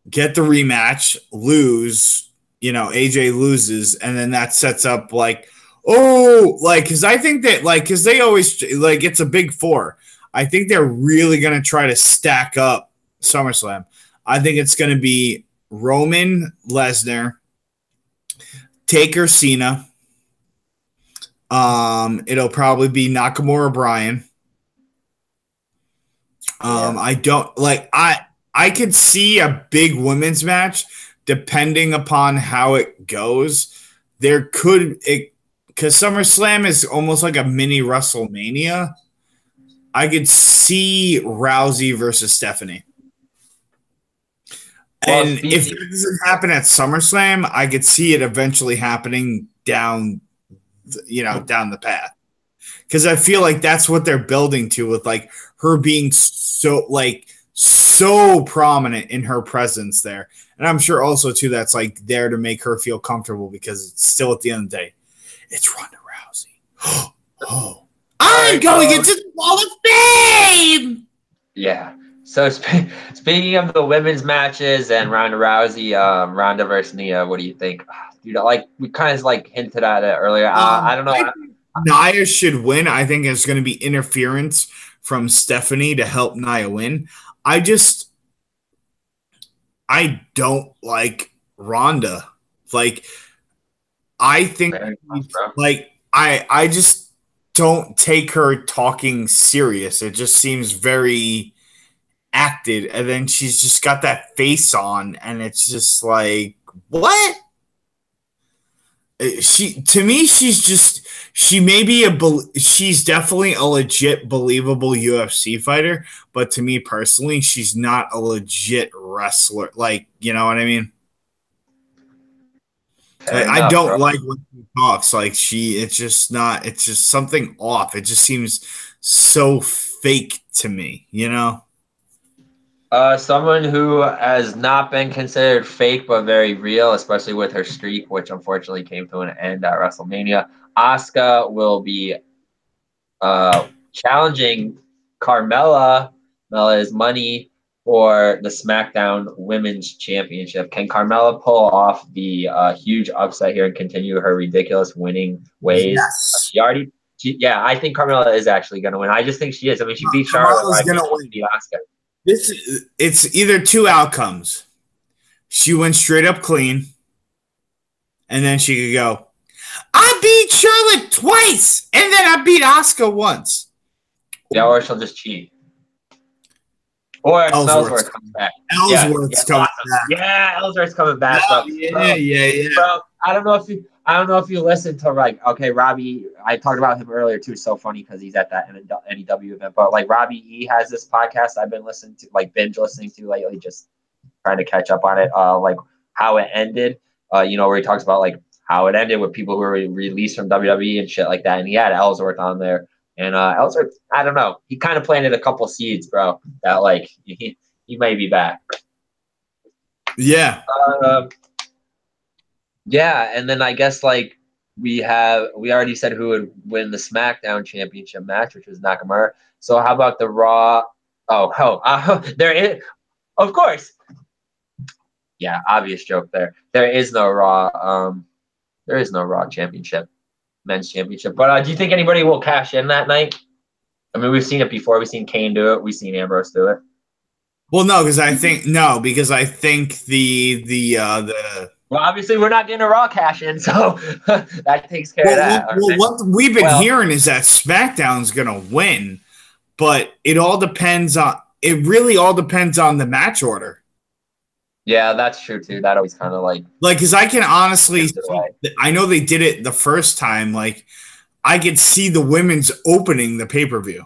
get the rematch, lose, AJ loses, and then that sets up like, because I think that, because they always, it's a big four. I think they're really going to try to stack up SummerSlam. I think it's going to be Roman, Lesnar, Taker, Cena. It'll probably be Nakamura, Bryan. I don't, I could see a big women's match depending upon how it goes. There could, because SummerSlam is almost like a mini WrestleMania. I could see Rousey versus Stephanie. And if it doesn't happen at SummerSlam, I could see it eventually happening down the path. Because I feel like that's what they're building to with like her being so prominent in her presence there. And I'm sure also too that's like there to make her feel comfortable because it's still at the end of the day. It's Ronda Rousey. I'm going into the Wall of Fame! Yeah. So speaking of the women's matches and Ronda Rousey, Ronda versus Nia, what do you think? Dude, we kind of hinted at it earlier. I don't know. Nia should win. I think it's going to be interference from Stephanie to help Nia win. I don't like Ronda. I think I just don't take her talking serious. It just seems very acted, and then she's just got that face on, and it's just like, what? She's definitely a legit believable UFC fighter, but to me personally, she's not a legit wrestler. You know what I mean? I don't like when she talks. It's just something off. It just seems so fake to me, Someone who has not been considered fake but very real, especially with her streak, which unfortunately came to an end at WrestleMania. Asuka will be challenging Carmella. Carmella is money for the SmackDown Women's Championship. Can Carmella pull off the huge upset here and continue her ridiculous winning ways? Yes. I think Carmella is actually going to win. I just think she is. I mean, she beat Charlotte. Going to win. Asuka. It's either two outcomes. She went straight up clean, and then she could go, I beat Charlotte twice, and then I beat Asuka once. Yeah, or she'll just cheat. Or Ellsworth comes back. Ellsworth's coming back. Yeah, Ellsworth's coming back, bro. Yeah. Bro, I don't know if you listened to like, okay, Robbie. I talked about him earlier too. It's so funny because he's at that NEW event. But like Robbie E has this podcast I've been listening to, like binge listening to lately, just trying to catch up on it. Like how it ended. Where he talks about like how it ended with people who were released from WWE and shit like that. And he had Ellsworth on there. And Ellsworth, I don't know. He kind of planted a couple seeds, bro. That like he may be back. Yeah. Yeah, and then I guess like we already said who would win the SmackDown Championship match, which was Nakamura. So how about the Raw? There is, of course. Yeah, obvious joke there. There is no Raw. There is no Raw Championship. Men's Championship. But do you think anybody will cash in that night? I mean, we've seen it before. We've seen Kane do it. We've seen Ambrose do it. Well, no, because I think the well, obviously we're not getting a Raw cash in, so that takes care of that. Well, what we've been hearing is that SmackDown's gonna win, but it really all depends on the match order. Yeah, that's true too. That always kind of like because I can honestly, I know they did it the first time. Like, I could see the women's opening the pay-per-view.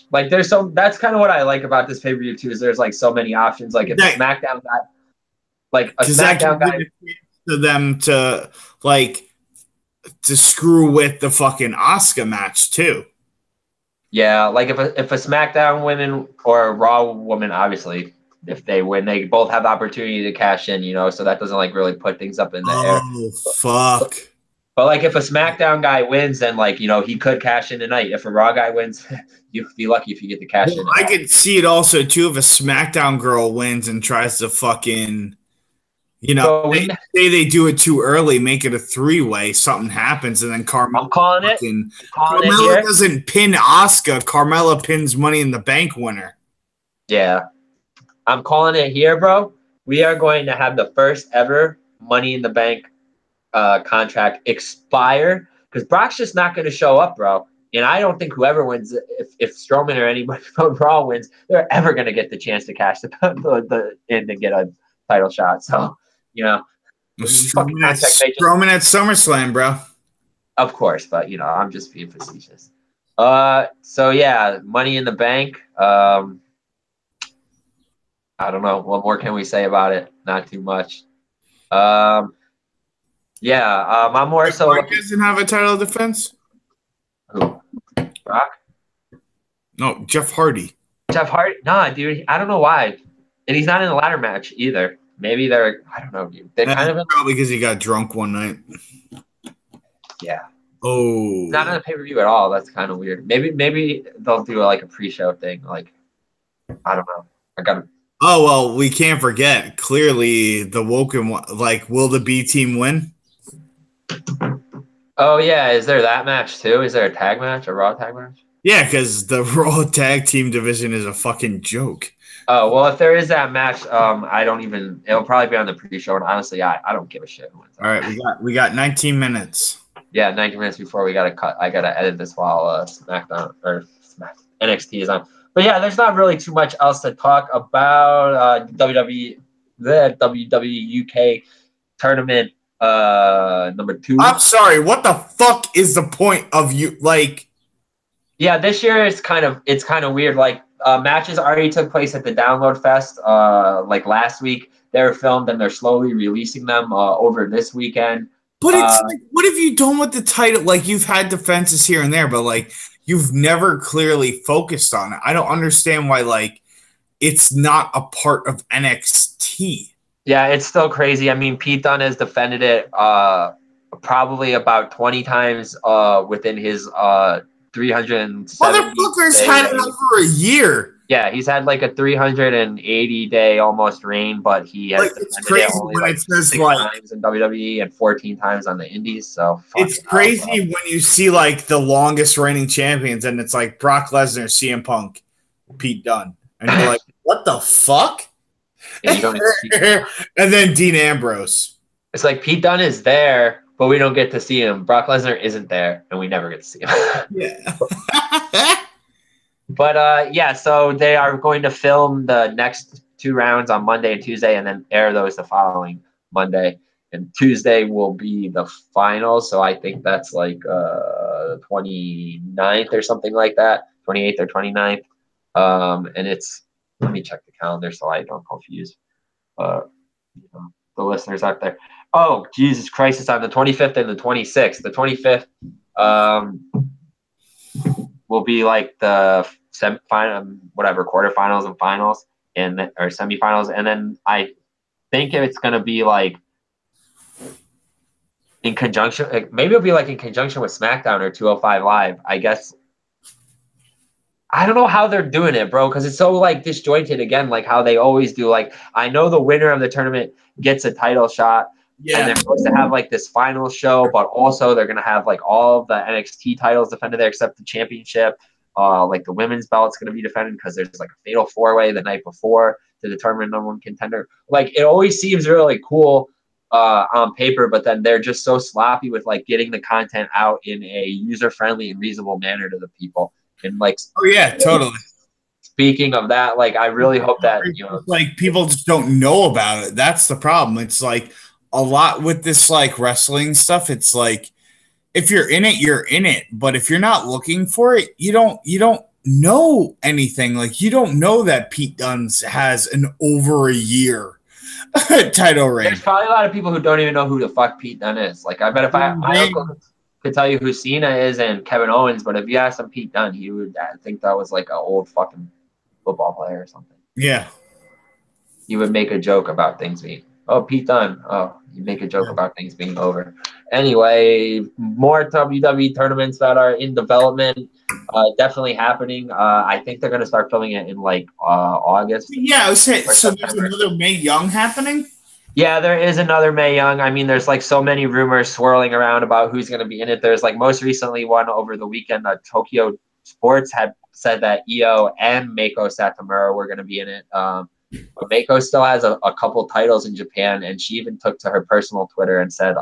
Like, that's kind of what I like about this pay-per-view too. Is there's like so many options. Like, if the SmackDown guy, like a SmackDown guy, to them to screw with the fucking Asuka match too. Yeah, like if a SmackDown woman or a Raw woman, obviously. If they win, they both have the opportunity to cash in, so that doesn't like really put things up in the air. Oh, fuck. But like if a SmackDown guy wins, then like, he could cash in tonight. If a Raw guy wins, you'd be lucky if you get the cash in. I could see it also too if a SmackDown girl wins and tries to fucking, say they do it too early, make it a three-way, something happens, and then Carmella. I'm calling it. Carmella doesn't pin Asuka. Carmella pins Money in the Bank winner. Yeah. I'm calling it here, bro. We are going to have the first ever Money in the Bank contract expire because Brock's just not going to show up, bro. And I don't think whoever wins, if Strowman or anybody from Raw wins, they're ever going to get the chance to cash the in to get a title shot. So, Strowman at SummerSlam, bro. Of course, but I'm just being facetious. So yeah, Money in the Bank. I don't know. What more can we say about it? Not too much. I'm more so. Brock doesn't have a title defense? Who? Brock? No, Jeff Hardy. Jeff Hardy? Nah, dude. I don't know why. And he's not in the ladder match either. Maybe they're. I don't know, dude. They're probably because he got drunk one night. Yeah. Oh. Not on a pay-per-view at all. That's kind of weird. Maybe they'll do like a pre-show thing. Like, I don't know. I gotta. Oh, well, we can't forget. Clearly, the Woken, will the B team win? Oh, yeah. Is there that match, too? Is there a tag match, a Raw tag match? Yeah, because the Raw tag team division is a fucking joke. Oh, well, if there is that match, it'll probably be on the pre-show. And honestly, I don't give a shit who wins. All right, we got 19 minutes. Yeah, 19 minutes before we got to cut. I got to edit this while SmackDown or NXT is on. But yeah, there's not really too much else to talk about. The WWE UK tournament number 2. I'm sorry, what the fuck is the point of you Yeah, this year it's kind of weird. Like matches already took place at the Download Fest like last week. They were filmed and they're slowly releasing them over this weekend. But it's what have you done with the title? Like, you've had defenses here and there, but you've never clearly focused on it. I don't understand why, it's not a part of NXT. Yeah, it's still crazy. I mean, Pete Dunne has defended it probably about 20 times within his 370. Motherfucker's had it over a year. Yeah, he's had like a 380-day almost reign, but he has defended it only 6 times in WWE and 14 times on the Indies. So it's crazy when you see the longest reigning champions, and it's like Brock Lesnar, CM Punk, Pete Dunne, and you're like, what the fuck? And then Dean Ambrose. It's like Pete Dunne is there, but we don't get to see him. Brock Lesnar isn't there, and we never get to see him. Yeah. But yeah, so they are going to film the next 2 rounds on Monday and Tuesday, and then air those the following Monday. And Tuesday will be the finals. So I think that's like 29th or something like that, 28th or 29th. And it's, let me check the calendar so I don't confuse the listeners out there. Oh, Jesus Christ, it's on the 25th and the 26th. The 25th will be like the semifinal, whatever, quarterfinals and finals, or semifinals. And then I think it's going to be like in conjunction, maybe it'll be like in conjunction with Smackdown or 205 Live. I guess. I don't know how they're doing it, bro, because it's so like disjointed again, like how they always do. Like, I know the winner of the tournament gets a title shot, and they're supposed to have like this final show, but also they're gonna have like all of the NXT titles defended there except the championship. Like the women's belt's gonna be defended because there's like a fatal 4-way the night before to determine number 1 contender. Like, it always seems really cool on paper, but then they're just so sloppy with like getting the content out in a user-friendly and reasonable manner to the people. And like, oh yeah, totally. Speaking of that, like, I really hope that, you know, like, people just don't know about it. That's the problem. It's like a lot with this like wrestling stuff. It's like, if you're in it, you're in it. But if you're not looking for it, you don't know anything. Like, you don't know that Pete Dunne has an over a year title reign. There's probably a lot of people who don't even know who the fuck Pete Dunne is. Like, I bet if my uncle could tell you who Cena is and Kevin Owens, but if you asked him Pete Dunne, he would think that was like an old fucking football player or something. Yeah. He would make a joke about things being, oh, Pete Dunne. Oh, you make a joke about things being over. Anyway, more WWE tournaments that are in development, definitely happening. I think they're going to start filming it in like August. Yeah, I was saying, so there's another Mae Young happening? Yeah, there is another Mae Young. I mean, there's like so many rumors swirling around about who's going to be in it. There's like most recently one over the weekend, Tokyo Sports had said that Io and Meiko Satomura were going to be in it. But Meiko still has a couple titles in Japan, and she even took to her personal Twitter and said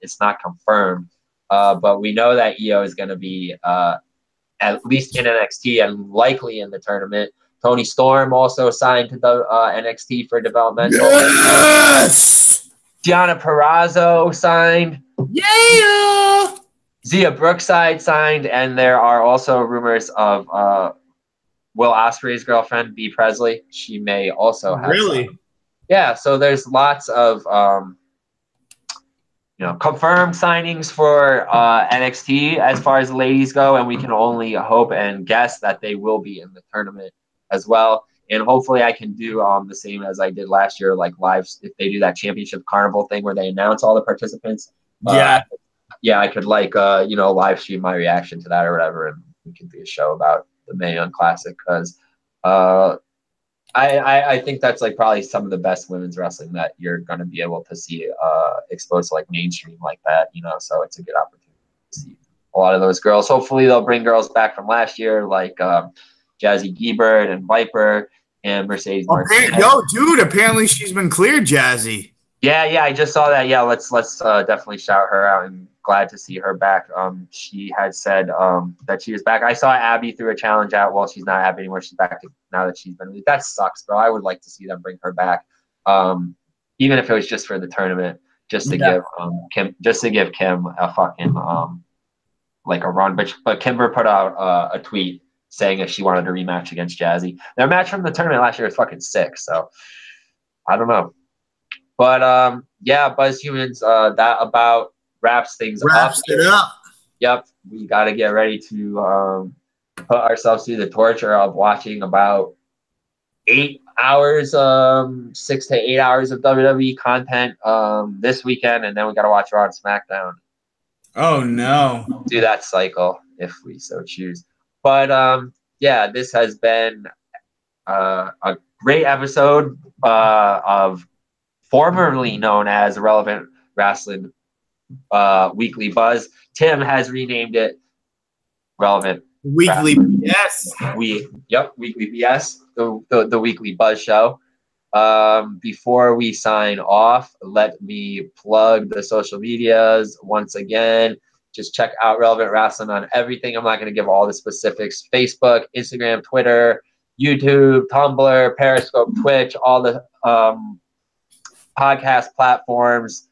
it's not confirmed. But we know that Io is going to be at least in NXT and likely in the tournament. Tony Storm also signed to the NXT for developmental. Yes! Deonna Purrazzo signed. Yeah! Zia Brookside signed, and there are also rumors of Will Ospreay's girlfriend, Bea Presley. She may also have really signed. Yeah, so there's lots of confirmed signings for NXT as far as the ladies go, and we can only hope and guess that they will be in the tournament as well. And hopefully I can do the same as I did last year, like live, if they do that championship carnival thing where they announce all the participants. I could like live stream my reaction to that or whatever, and we can do a show about the Mae Young Classic, because I think that's like probably some of the best women's wrestling that you're going to be able to see exposed to like mainstream like that, so it's a good opportunity to see a lot of those girls. Hopefully they'll bring girls back from last year, like Jazzy Giebert and Viper and Mercedes Martinez. Yo, dude, apparently she's been cleared, Jazzy. Yeah, I just saw that. Yeah, let's definitely shout her out, and glad to see her back. She had said that she was back. I saw Abby threw a challenge out. Well, she's not Abby anymore. She's back now that she's been released. That sucks, bro. I would like to see them bring her back, even if it was just for the tournament, just to give Kim a fucking like a run. But Kimber put out a tweet saying if she wanted a rematch against Jazzy. Their match from the tournament last year was fucking sick. So I don't know. But Buzz Humans, that about wraps things up. Wraps it up. Yep, we got to get ready to put ourselves through the torture of watching about 8 hours, 6 to 8 hours of WWE content this weekend, and then we got to watch Raw and SmackDown. Oh no! Do that cycle if we so choose. But this has been a great episode of formerly known as Relevant Rasslin Weekly Buzz. Tim has renamed it Relevant Weekly BS. Weekly BS, the Weekly Buzz Show. Before we sign off, let me plug the social medias once again. just check out Relevant Wrestling on everything. I'm not going to give all the specifics. Facebook, Instagram, Twitter, YouTube, Tumblr, Periscope, Twitch, all the podcast platforms.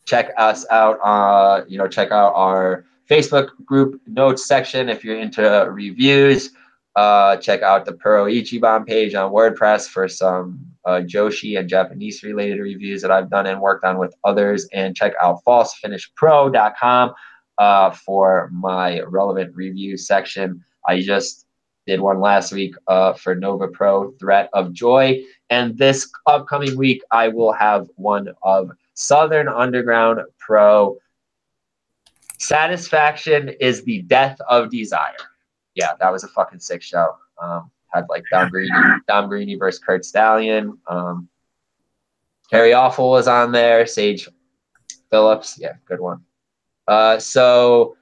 Check us out. Check out our Facebook group notes section if you're into reviews. Check out the Puro Ichiban page on WordPress for some Joshi and Japanese related reviews that I've done and worked on with others. And check out falsefinishpro.com for my relevant review section. I just did one last week for Nova Pro, Threat of Joy. And this upcoming week, I will have one of Southern Underground Pro. Satisfaction is the death of desire. Yeah, that was a fucking sick show. Had like Dom Greeny versus Kurt Stallion. Harry Awful was on there. Sage Phillips. Yeah, good one. So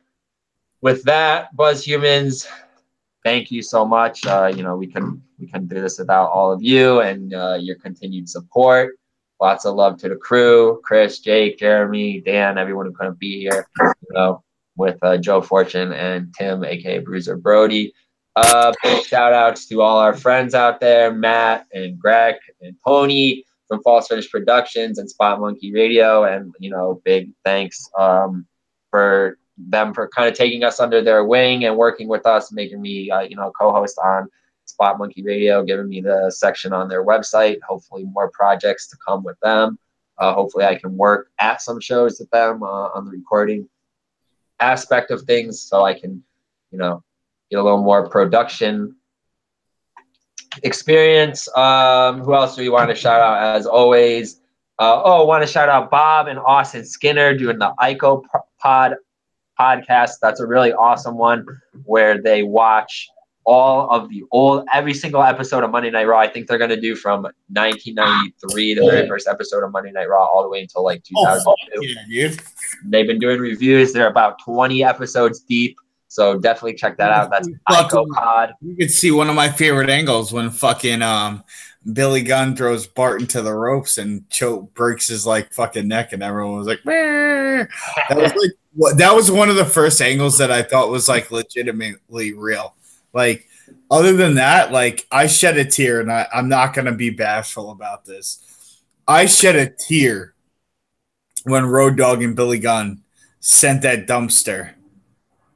with that, Buzz Humans, thank you so much. We couldn't do this without all of you and your continued support. Lots of love to the crew, Chris, Jake, Jeremy, Dan, everyone who couldn't be here, with Joe Fortune and Tim, aka Bruiser Brody. Big shout outs to all our friends out there, Matt and Greg and Tony from False Finish Productions and Spot Monkey Radio. And, big thanks for them for kind of taking us under their wing and working with us, making me, co-host on Spot Monkey Radio, giving me the section on their website. Hopefully more projects to come with them. Hopefully I can work at some shows with them on the recording aspect of things so I can, get a little more production experience. Who else do we want to shout out as always? I want to shout out Bob and Austin Skinner doing the Ico podcast. That's a really awesome one where they watch all of every single episode of Monday Night Raw. I think they're going to do from 1993, the very first episode of Monday Night Raw, all the way until like 2002. Yeah, dude. They've been doing reviews. They're about 20 episodes deep. So definitely check that out. That's Ico Pod. You could see one of my favorite angles when fucking Billy Gunn throws Bart into the ropes and Choke breaks his like fucking neck, and everyone was like, "Meh." That was one of the first angles that I thought was like legitimately real. Like, other than that, like, I shed a tear, and I'm not going to be bashful about this. I shed a tear when Road Dogg and Billy Gunn sent that dumpster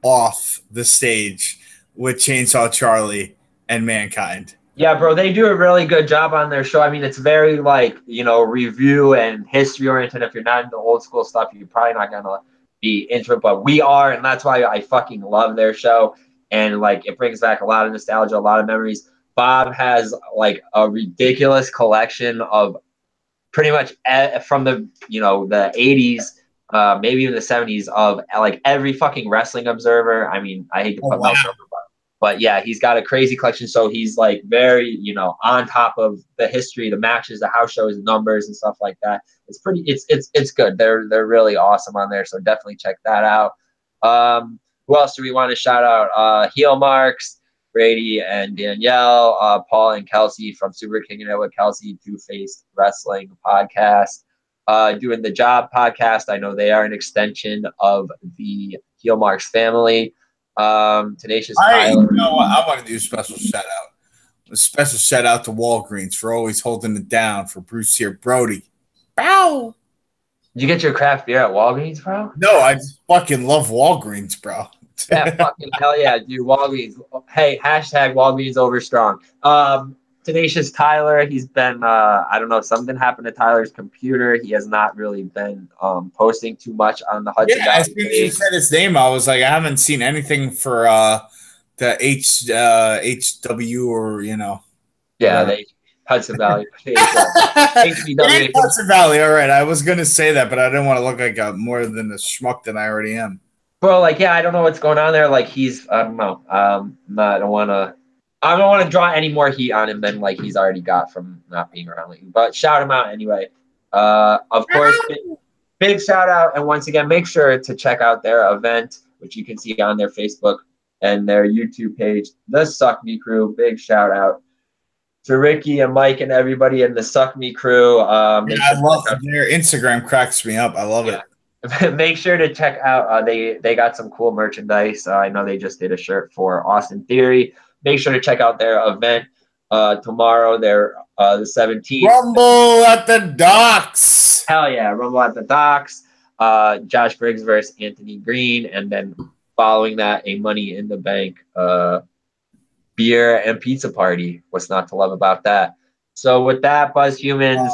off the stage with Chainsaw Charlie and Mankind. Yeah, bro, they do a really good job on their show. I mean, it's very, review and history-oriented. If you're not into old school stuff, you're probably not going to be into it, but we are, and that's why I fucking love their show. And, it brings back a lot of nostalgia, a lot of memories. Bob has, a ridiculous collection of pretty much from the, the 80s, maybe even the 70s of, every fucking Wrestling Observer. I mean, I hate to put Meltzer over, but, yeah, he's got a crazy collection. So he's, very, on top of the history, the matches, the house shows, the numbers, and stuff like that. It's pretty – it's good. They're really awesome on there, so definitely check that out. Who else do we want to shout out? Heel Marks, Brady and Danielle, Paul and Kelsey from Super King and Edward Kelsey, Two-Faced Wrestling Podcast, doing the Job Podcast. I know they are an extension of the Heel Marks family. Tenacious Tyler. I want to do a special shout out. A special shout out to Walgreens for always holding it down for Bruce here, Brody. Bow. Did you get your craft beer at Walgreens, bro? No, I just fucking love Walgreens, bro. Yeah, fucking hell yeah, dude. Walgreens. Hey, hashtag Walgreens over strong. Tenacious Tyler, he's been, I don't know, something happened to Tyler's computer. He has not really been posting too much on the Hudson Valley. As soon as you said his name, I was like, I haven't seen anything for the HW or, Yeah, they Hudson Valley. HBW. Hudson Valley, all right. I was going to say that, but I didn't want to look like more than a schmuck than I already am. Bro, I don't know what's going on there. He's, I don't know. I don't want to draw any more heat on him than he's already got from not being around lately. But shout him out anyway. Of course, big shout out, and once again, make sure to check out their event, which you can see on their Facebook and their YouTube page, the Suck Me Crew. Big shout out to Ricky and Mike and everybody in the Suck Me Crew. I love their Instagram. Cracks me up. I love it. Make sure to check out. They got some cool merchandise. I know they just did a shirt for Austin Theory. Make sure to check out their event tomorrow. They're the 17th. Rumble at the Docks. Hell yeah, Rumble at the Docks. Josh Briggs versus Anthony Green, and then following that, a Money in the Bank beer and pizza party. What's not to love about that? So with that, Buzz Humans,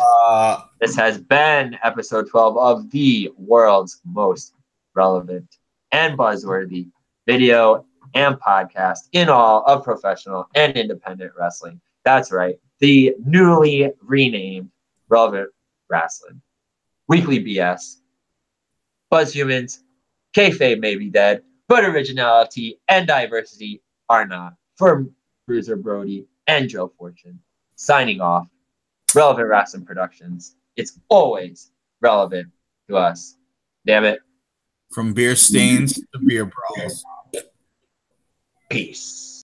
this has been episode 12 of the world's most relevant and buzzworthy video and podcast in all of professional and independent wrestling. That's right, the newly renamed Relevant Rasslin. Weekly BS. Buzz Humans, kayfabe may be dead, but originality and diversity are not. For Bruiser Brody and Joe Fortune, signing off. Relevant Wrestling Productions. It's always relevant to us. Damn it. From beer stains to beer brawls. Peace.